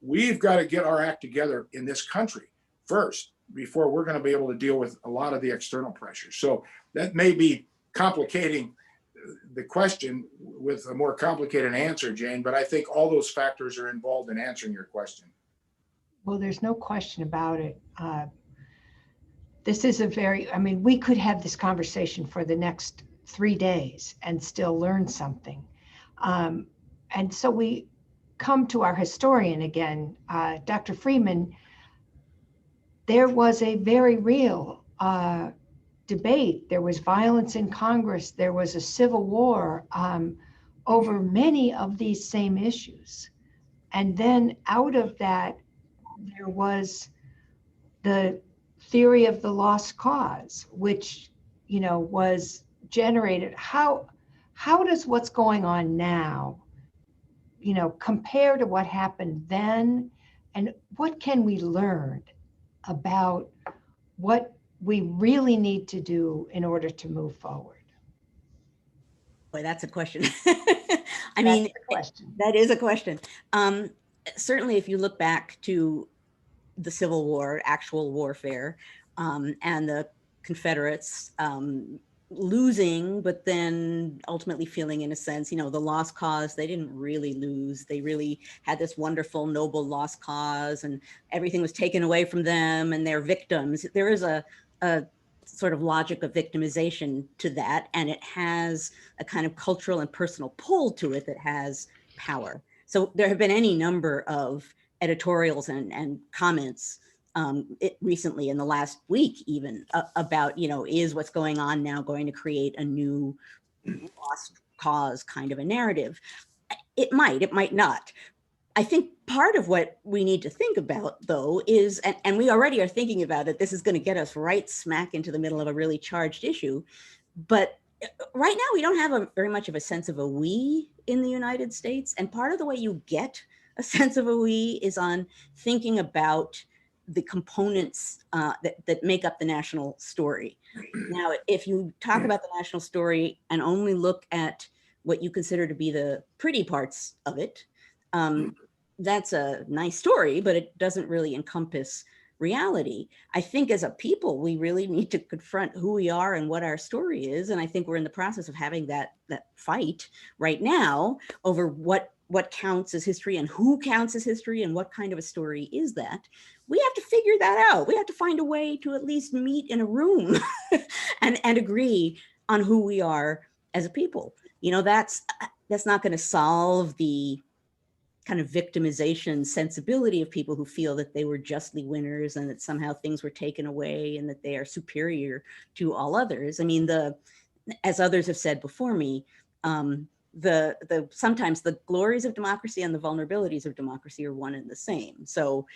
we've got to get our act together in this country first before we're going to be able to deal with a lot of the external pressures. So that may be complicating the question with a more complicated answer, Jane, but I think all those factors are involved in answering your question. Well, there's no question about it. This is we could have this conversation for the next 3 days and still learn something. And so we come to our historian again, Dr. Freeman. There was a very real debate. There was violence in Congress. There was a civil war over many of these same issues. And then out of that, there was the theory of the lost cause, which, was generated. How does what's going on now, compare to what happened then? And what can we learn about what we really need to do in order to move forward? Boy, that's a question. That is a question. Certainly, if you look back to the Civil War, actual warfare, and the Confederates losing, but then ultimately feeling, in a sense, the lost cause, they didn't really lose. They really had this wonderful, noble lost cause, and everything was taken away from them, and they're victims. There is a sort of logic of victimization to that, and it has a kind of cultural and personal pull to it that has power. So there have been any number of editorials and comments recently, in the last week even, about, is what's going on now going to create a new lost cause kind of a narrative? It might not. I think part of what we need to think about, though, is, and we already are thinking about it, this is going to get us right smack into the middle of a really charged issue, but right now we don't have very much of a sense of a we in the United States. And part of the way you get a sense of a we is on thinking about the components that make up the national story. Now, if you talk about the national story and only look at what you consider to be the pretty parts of it, that's a nice story, but it doesn't really encompass reality. I think as a people, we really need to confront who we are and what our story is. And I think we're in the process of having that fight right now over what counts as history and who counts as history and what kind of a story is that. We have to figure that out. We have to find a way to at least meet in a room and agree on who we are as a people. That's not going to solve the kind of victimization sensibility of people who feel that they were justly winners and that somehow things were taken away and that they are superior to all others. I mean, as others have said before me, sometimes the glories of democracy and the vulnerabilities of democracy are one and the same. So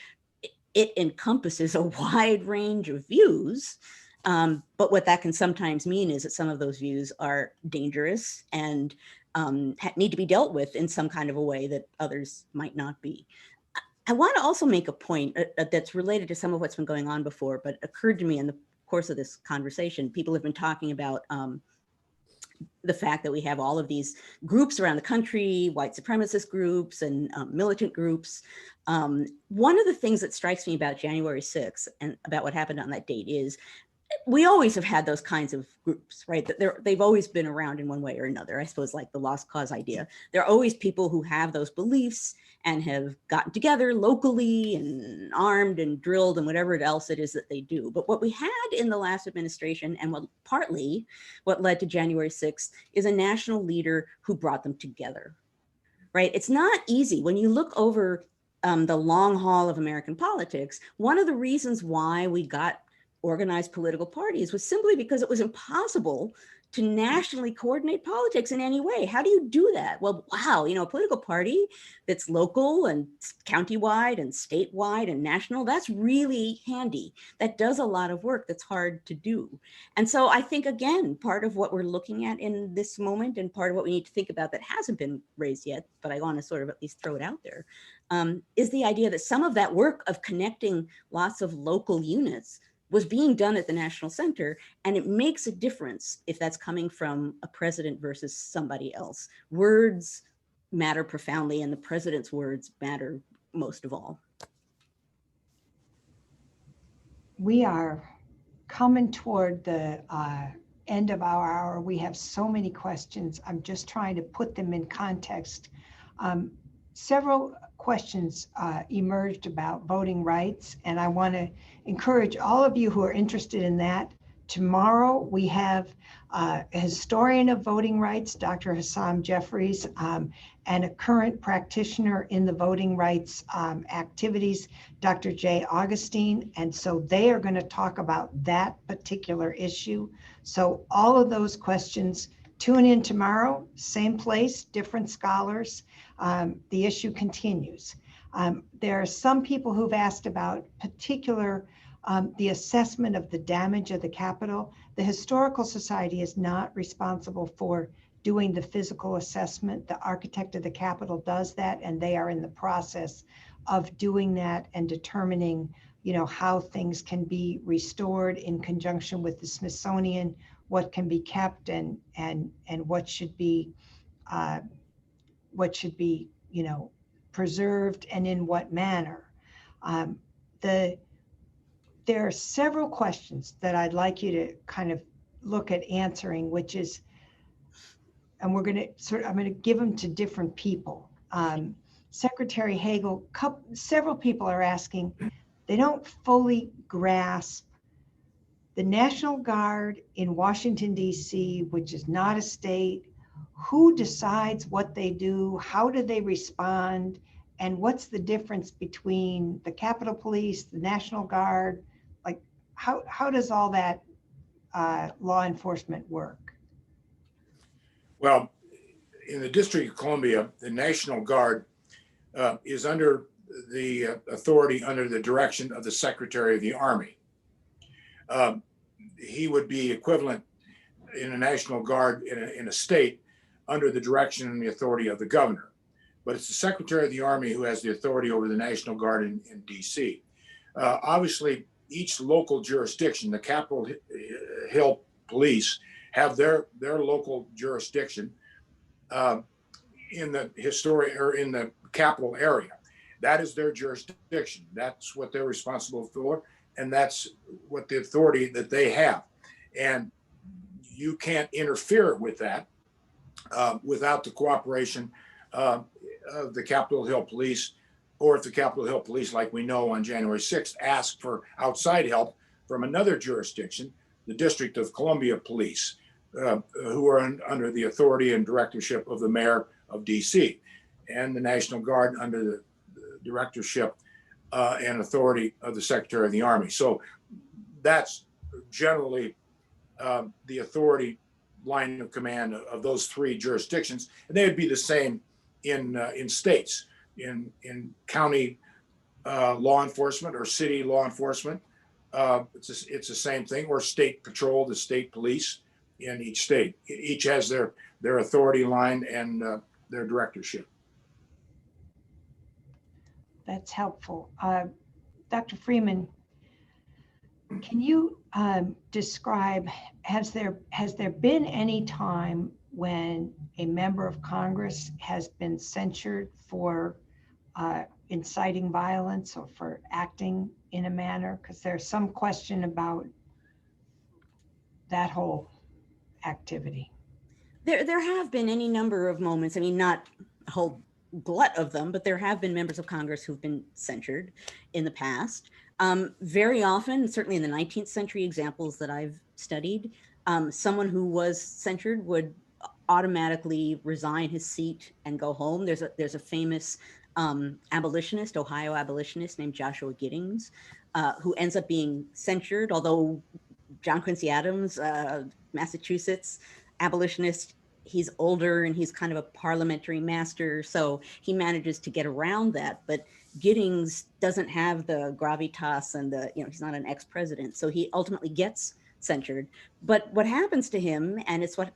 it encompasses a wide range of views. But what that can sometimes mean is that some of those views are dangerous and need to be dealt with in some kind of a way that others might not be. I want to also make a point that's related to some of what's been going on before, but occurred to me in the course of this conversation. People have been talking about the fact that we have all of these groups around the country, white supremacist groups and militant groups. One of the things that strikes me about January 6th and about what happened on that date is we always have had those kinds of groups, right? They've always been around in one way or another. I suppose like the lost cause idea. There are always people who have those beliefs and have gotten together locally and armed and drilled and whatever else it is that they do. But what we had in the last administration and partly what led to January 6th is a national leader who brought them together, right? It's not easy. When you look over the long haul of American politics, one of the reasons why we got organized political parties was simply because it was impossible to nationally coordinate politics in any way. How do you do that? Well, wow, a political party that's local and countywide and statewide and national, that's really handy. That does a lot of work that's hard to do. And so I think, again, part of what we're looking at in this moment and part of what we need to think about that hasn't been raised yet, but I want to sort of at least throw it out there, is the idea that some of that work of connecting lots of local units was being done at the National Center, and it makes a difference if that's coming from a president versus somebody else. Words matter profoundly, and the president's words matter most of all. We are coming toward the end of our hour. We have so many questions. I'm just trying to put them in context. Several questions emerged about voting rights, and I want to encourage all of you who are interested in that. Tomorrow we have a historian of voting rights, Dr. Hassam Jeffries, and a current practitioner in the voting rights activities, Dr. Jay Augustine. And so they are going to talk about that particular issue. So all of those questions, tune in tomorrow, same place, different scholars. The issue continues. There are some people who've asked about particular the assessment of the damage of the Capitol. The Historical Society is not responsible for doing the physical assessment. The architect of the Capitol does that, and they are in the process of doing that and determining, how things can be restored in conjunction with the Smithsonian, what can be kept and what should be preserved and in what manner. There are several questions that I'd like you to kind of look at answering, which is, and I'm going to give them to different people. Secretary Hagel, several people are asking, they don't fully grasp the National Guard in Washington, D.C., which is not a state. Who decides what they do? How do they respond? And what's the difference between the Capitol Police, the National Guard? Like, how does all that law enforcement work? Well, in the District of Columbia, the National Guard is under the authority, under the direction of the Secretary of the Army. He would be equivalent in a National Guard in a state under the direction and the authority of the governor. But it's the Secretary of the Army who has the authority over the National Guard in DC. Obviously, each local jurisdiction, the Capitol Hill Police, have their local jurisdiction in the Capitol area. That is their jurisdiction. That's what they're responsible for, and that's what the authority that they have. And you can't interfere with that without the cooperation of the Capitol Hill Police, or if the Capitol Hill Police, like we know on January 6th, ask for outside help from another jurisdiction, the District of Columbia Police, who are under the authority and directorship of the mayor of DC, and the National Guard under the directorship and authority of the Secretary of the Army. So that's generally the authority line of command of those three jurisdictions, and they would be the same in states. In county law enforcement or city law enforcement. It's the same thing, or state patrol, the state police in each state. Each has their authority line and their directorship. That's helpful. Dr. Freeman, can you describe, has there been any time when a member of Congress has been censured for inciting violence or for acting in a manner? Because there's some question about that whole activity. There have been any number of moments. I mean, not a whole glut of them, but there have been members of Congress who've been censured in the past. Very often, certainly in the 19th century examples that I've studied, someone who was censured would automatically resign his seat and go home. There's a famous abolitionist, Ohio abolitionist named Joshua Giddings, who ends up being censured, although John Quincy Adams, Massachusetts abolitionist, he's older and he's kind of a parliamentary master, so he manages to get around that. But Giddings doesn't have the gravitas and he's not an ex-president, so he ultimately gets censured. But what happens to him, and it's what,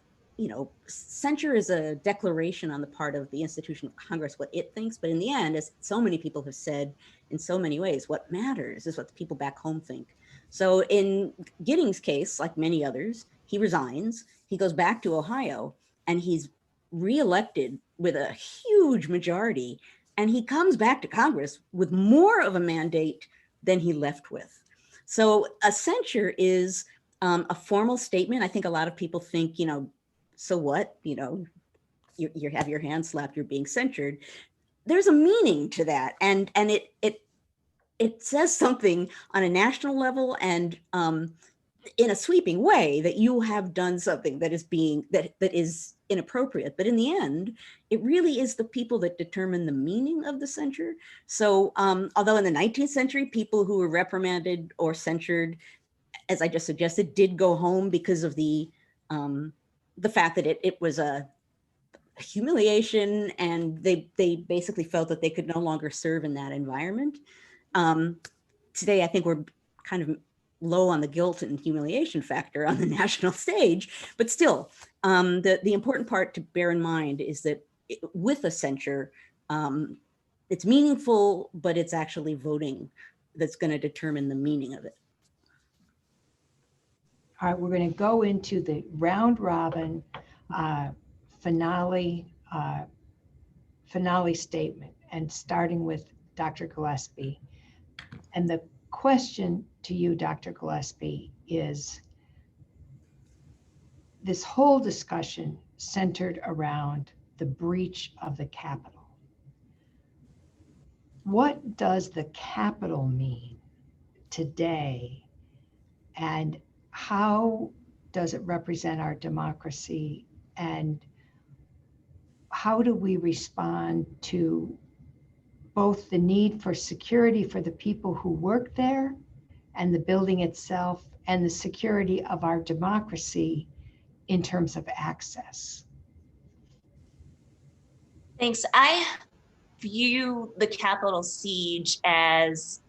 censure is a declaration on the part of the institution of Congress, what it thinks. But in the end, as so many people have said in so many ways, what matters is what the people back home think. So in Giddings' case, like many others, he resigns, he goes back to Ohio, and he's reelected with a huge majority. And he comes back to Congress with more of a mandate than he left with. So a censure is a formal statement. I think a lot of people think, so what, you have your hand slapped, you're being censured. There's a meaning to that. And it says something on a national level and in a sweeping way that you have done something that is inappropriate. But in the end, it really is the people that determine the meaning of the censure. So although in the 19th century, people who were reprimanded or censured, as I just suggested, did go home because of the fact that it was a humiliation and they basically felt that they could no longer serve in that environment. Today, I think we're kind of low on the guilt and humiliation factor on the national stage, but still, the important part to bear in mind is that with a censure, it's meaningful, but it's actually voting that's going to determine the meaning of it. All right, we're going to go into the round robin finale statement, and starting with Dr. Gillespie. And the question to you, Dr. Gillespie, is this whole discussion centered around the breach of the Capitol. What does the Capitol mean today, and how does it represent our democracy, and how do we respond to both the need for security for the people who work there and the building itself, and the security of our democracy in terms of access? Thanks. I view the Capitol siege as,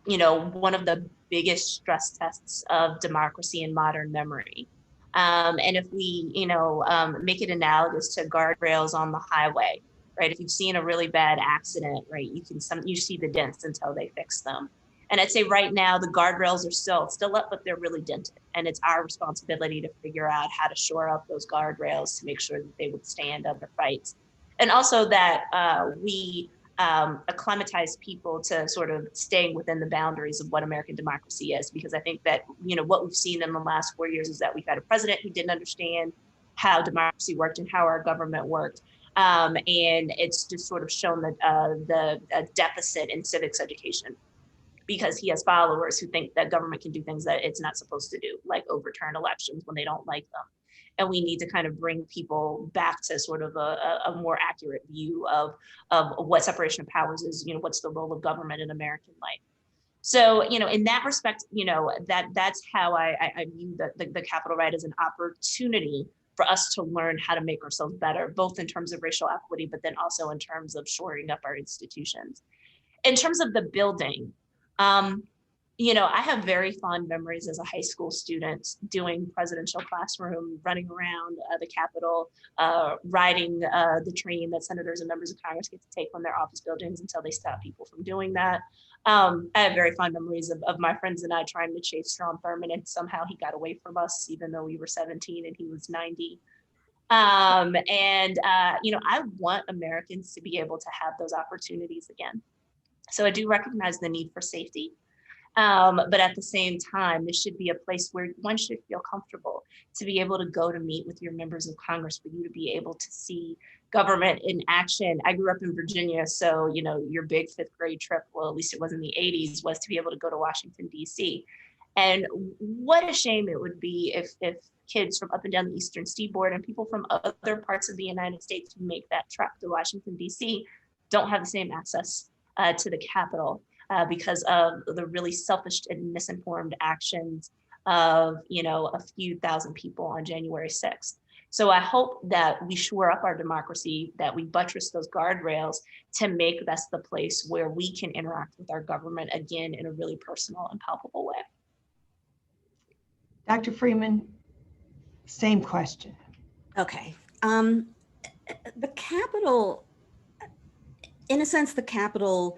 one of the biggest stress tests of democracy in modern memory. And if we, make it analogous to guardrails on the highway, right? If you've seen a really bad accident, right, you see the dents until they fix them. And I'd say right now the guardrails are still up, but they're really dented. And it's our responsibility to figure out how to shore up those guardrails to make sure that they would stand under fights. And also that we acclimatize people to sort of staying within the boundaries of what American democracy is. Because I think that, what we've seen in the last 4 years is that we've had a president who didn't understand how democracy worked and how our government worked. And it's just sort of shown the deficit in civics education, because he has followers who think that government can do things that it's not supposed to do, like overturn elections when they don't like them. And we need to kind of bring people back to sort of a more accurate view of what separation of powers is, what's the role of government in American life. So, in that respect, that's how I view the Capitol Riot as an opportunity for us to learn how to make ourselves better, both in terms of racial equity, but then also in terms of shoring up our institutions. in terms of the building, you know, I have very fond memories as a high school student doing presidential classroom, running around the Capitol, riding the train that senators and members of Congress get to take from their office buildings until they stop people from doing that. I have very fond memories of my friends and I trying to chase Strom Thurmond, and somehow he got away from us, even though we were 17 and he was 90. You know, I want Americans to be able to have those opportunities again. So I do recognize the need for safety. But at the same time, this should be a place where one should feel comfortable to be able to go to meet with your members of Congress, for you to be able to see government in action. I grew up in Virginia, so, you know, your big 5th grade trip, well, at least it was in the 80s, was to be able to go to Washington, D.C. And what a shame it would be if kids from up and down the Eastern Seaboard and people from other parts of the United States who make that trek to Washington, D.C. don't have the same access to the Capitol. Because of the really selfish and misinformed actions of, you know, a few thousand people on January 6th. So I hope that we shore up our democracy, that we buttress those guardrails to make this the place where we can interact with our government again in a really personal and palpable way. Dr. Freeman, same question. Okay. The Capitol, in a sense, the Capitol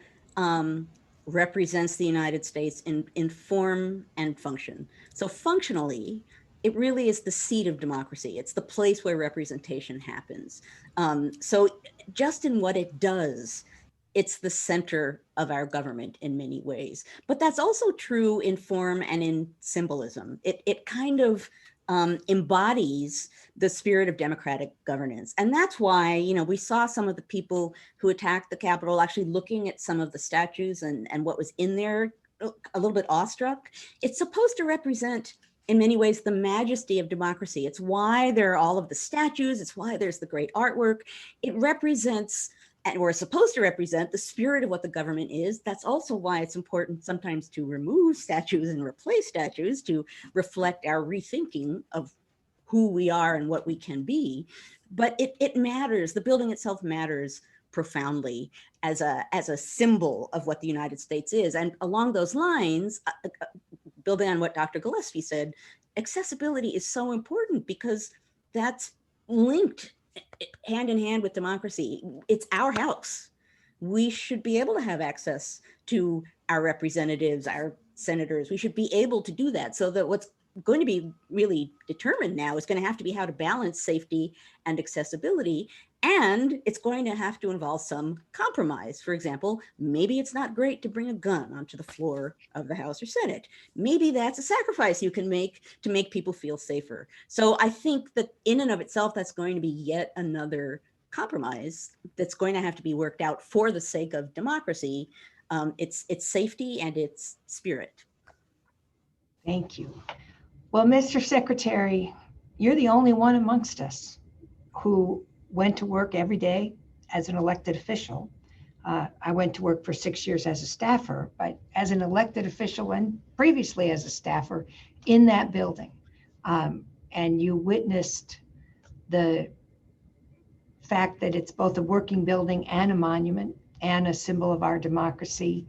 represents the United States in form and function. So functionally, it really is the seat of democracy. It's the place where representation happens. So just in what it does, it's the center of our government in many ways. But that's also true in form and in symbolism. It kind of embodies the spirit of democratic governance. And that's why, you know, we saw some of the people who attacked the Capitol actually looking at some of the statues and what was in there, a little bit awestruck. It's supposed to represent, in many ways, the majesty of democracy. It's why there are all of the statues. It's why there's the great artwork. It represents, and we're supposed to represent, the spirit of what the government is. That's also why it's important sometimes to remove statues and replace statues to reflect our rethinking of who we are and what we can be. But it matters. The building itself matters profoundly as a symbol of what the United States is. And along those lines, building on what Dr. Gillespie said, accessibility is so important because that's linked hand in hand with democracy. It's our house. We should be able to have access to our representatives, our senators. We should be able to do that, so that what's going to be really determined now is going to have to be how to balance safety and accessibility. And it's going to have to involve some compromise. For example, maybe it's not great to bring a gun onto the floor of the House or Senate. Maybe that's a sacrifice you can make to make people feel safer. So I think that in and of itself, that's going to be yet another compromise that's going to have to be worked out for the sake of democracy. It's safety and its spirit. Thank you. Well, Mr. Secretary, you're the only one amongst us who went to work every day as an elected official. I went to work for 6 years as a staffer, but as an elected official and previously as a staffer in that building. And you witnessed the fact that it's both a working building and a monument and a symbol of our democracy.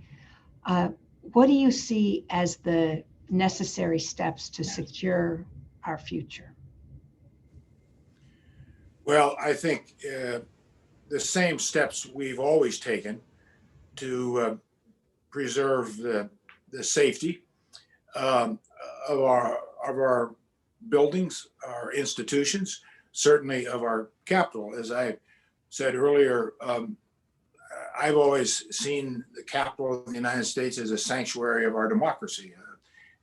What do you see as the necessary steps to secure our future? Well, I think the same steps we've always taken to preserve the safety of our buildings, our institutions, certainly of our Capitol. As I said earlier, I've always seen the Capitol of the United States as a sanctuary of our democracy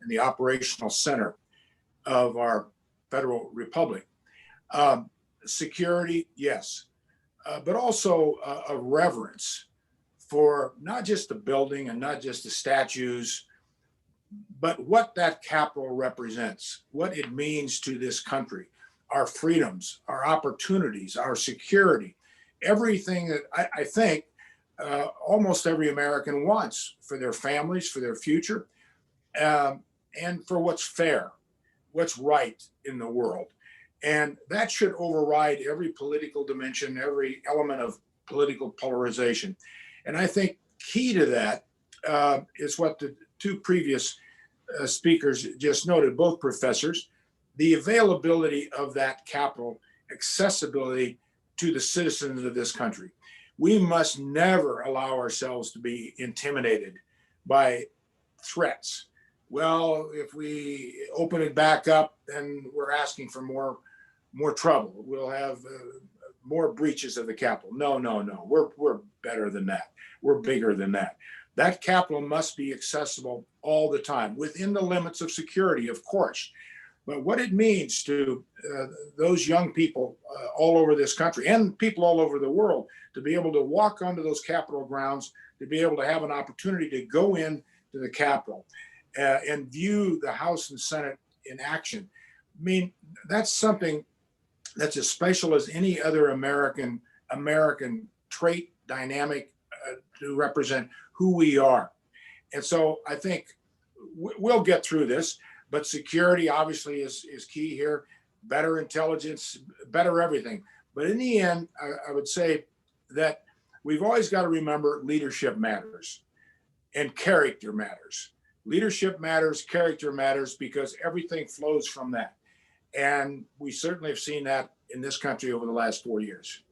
and the operational center of our federal republic. Security, yes, but also a reverence for not just the building and not just the statues, but what that Capitol represents, what it means to this country, our freedoms, our opportunities, our security, everything that I think almost every American wants for their families, for their future, and for what's fair, what's right in the world. And that should override every political dimension, every element of political polarization. And I think key to that is what the two previous speakers just noted, both professors, the availability of that capital, accessibility to the citizens of this country. We must never allow ourselves to be intimidated by threats. Well, if we open it back up, then we're asking for more trouble. We'll have more breaches of the capital. No. We're better than that. We're bigger than that. That capital must be accessible all the time within the limits of security, of course. But what it means to those young people all over this country and people all over the world to be able to walk onto those Capitol grounds, to be able to have an opportunity to go in to the Capitol and view the House and Senate in action. I mean, that's something that's as special as any other American trait, dynamic to represent who we are. And so I think we'll get through this, but security obviously is key here, better intelligence, better everything. But in the end, I would say that we've always got to remember leadership matters and character matters. Leadership matters, character matters, because everything flows from that. And we certainly have seen that in this country over the last 4 years.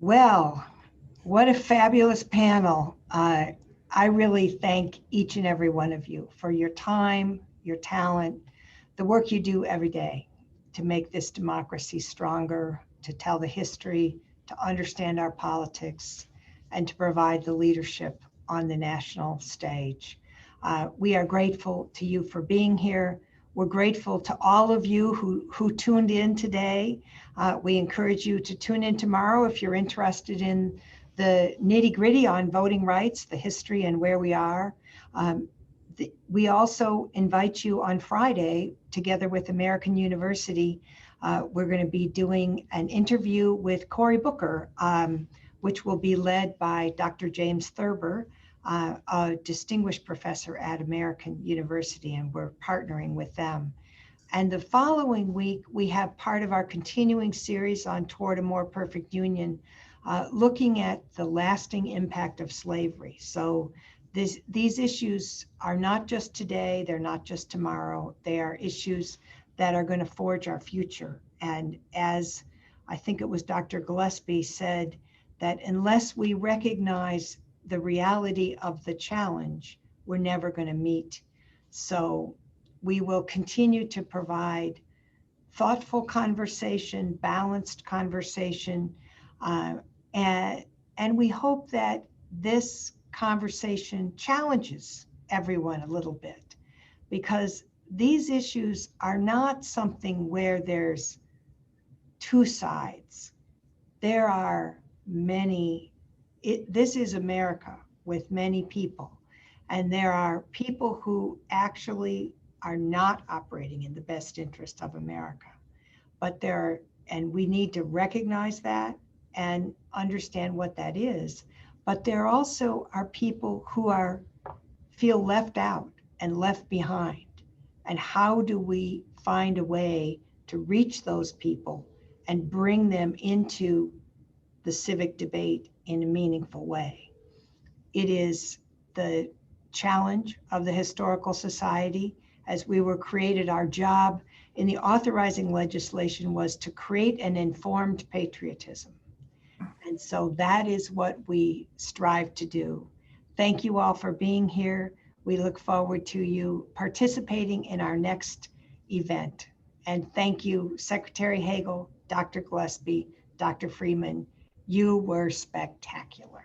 Well, what a fabulous panel. I really thank each and every one of you for your time, your talent, the work you do every day to make this democracy stronger, to tell the history, to understand our politics, and to provide the leadership on the national stage. We are grateful to you for being here. We're grateful to all of you who tuned in today. We encourage you to tune in tomorrow if you're interested in the nitty-gritty on voting rights, the history, and where we are. We also invite you on Friday, together with American University. We're going to be doing an interview with Cory Booker, which will be led by Dr. James Thurber, a distinguished professor at American University, and we're partnering with them. And the following week, we have part of our continuing series on Toward a More Perfect Union, looking at the lasting impact of slavery. So these issues are not just today, they're not just tomorrow, they are issues that are going to forge our future. And as I think it was Dr. Gillespie said, that unless we recognize the reality of the challenge, we're never going to meet. So we will continue to provide thoughtful conversation, balanced conversation, and we hope that this conversation challenges everyone a little bit, because these issues are not something where there's two sides. There are many. This is America with many people, and there are people who actually are not operating in the best interest of America. But and we need to recognize that and understand what that is. But there also are people who feel left out and left behind. And how do we find a way to reach those people and bring them into the civic debate in a meaningful way? It is the challenge of the Historical Society. As we were created, our job in the authorizing legislation was to create an informed patriotism. And so that is what we strive to do. Thank you all for being here. We look forward to you participating in our next event. And thank you, Secretary Hagel, Dr. Gillespie, Dr. Freeman. You were spectacular.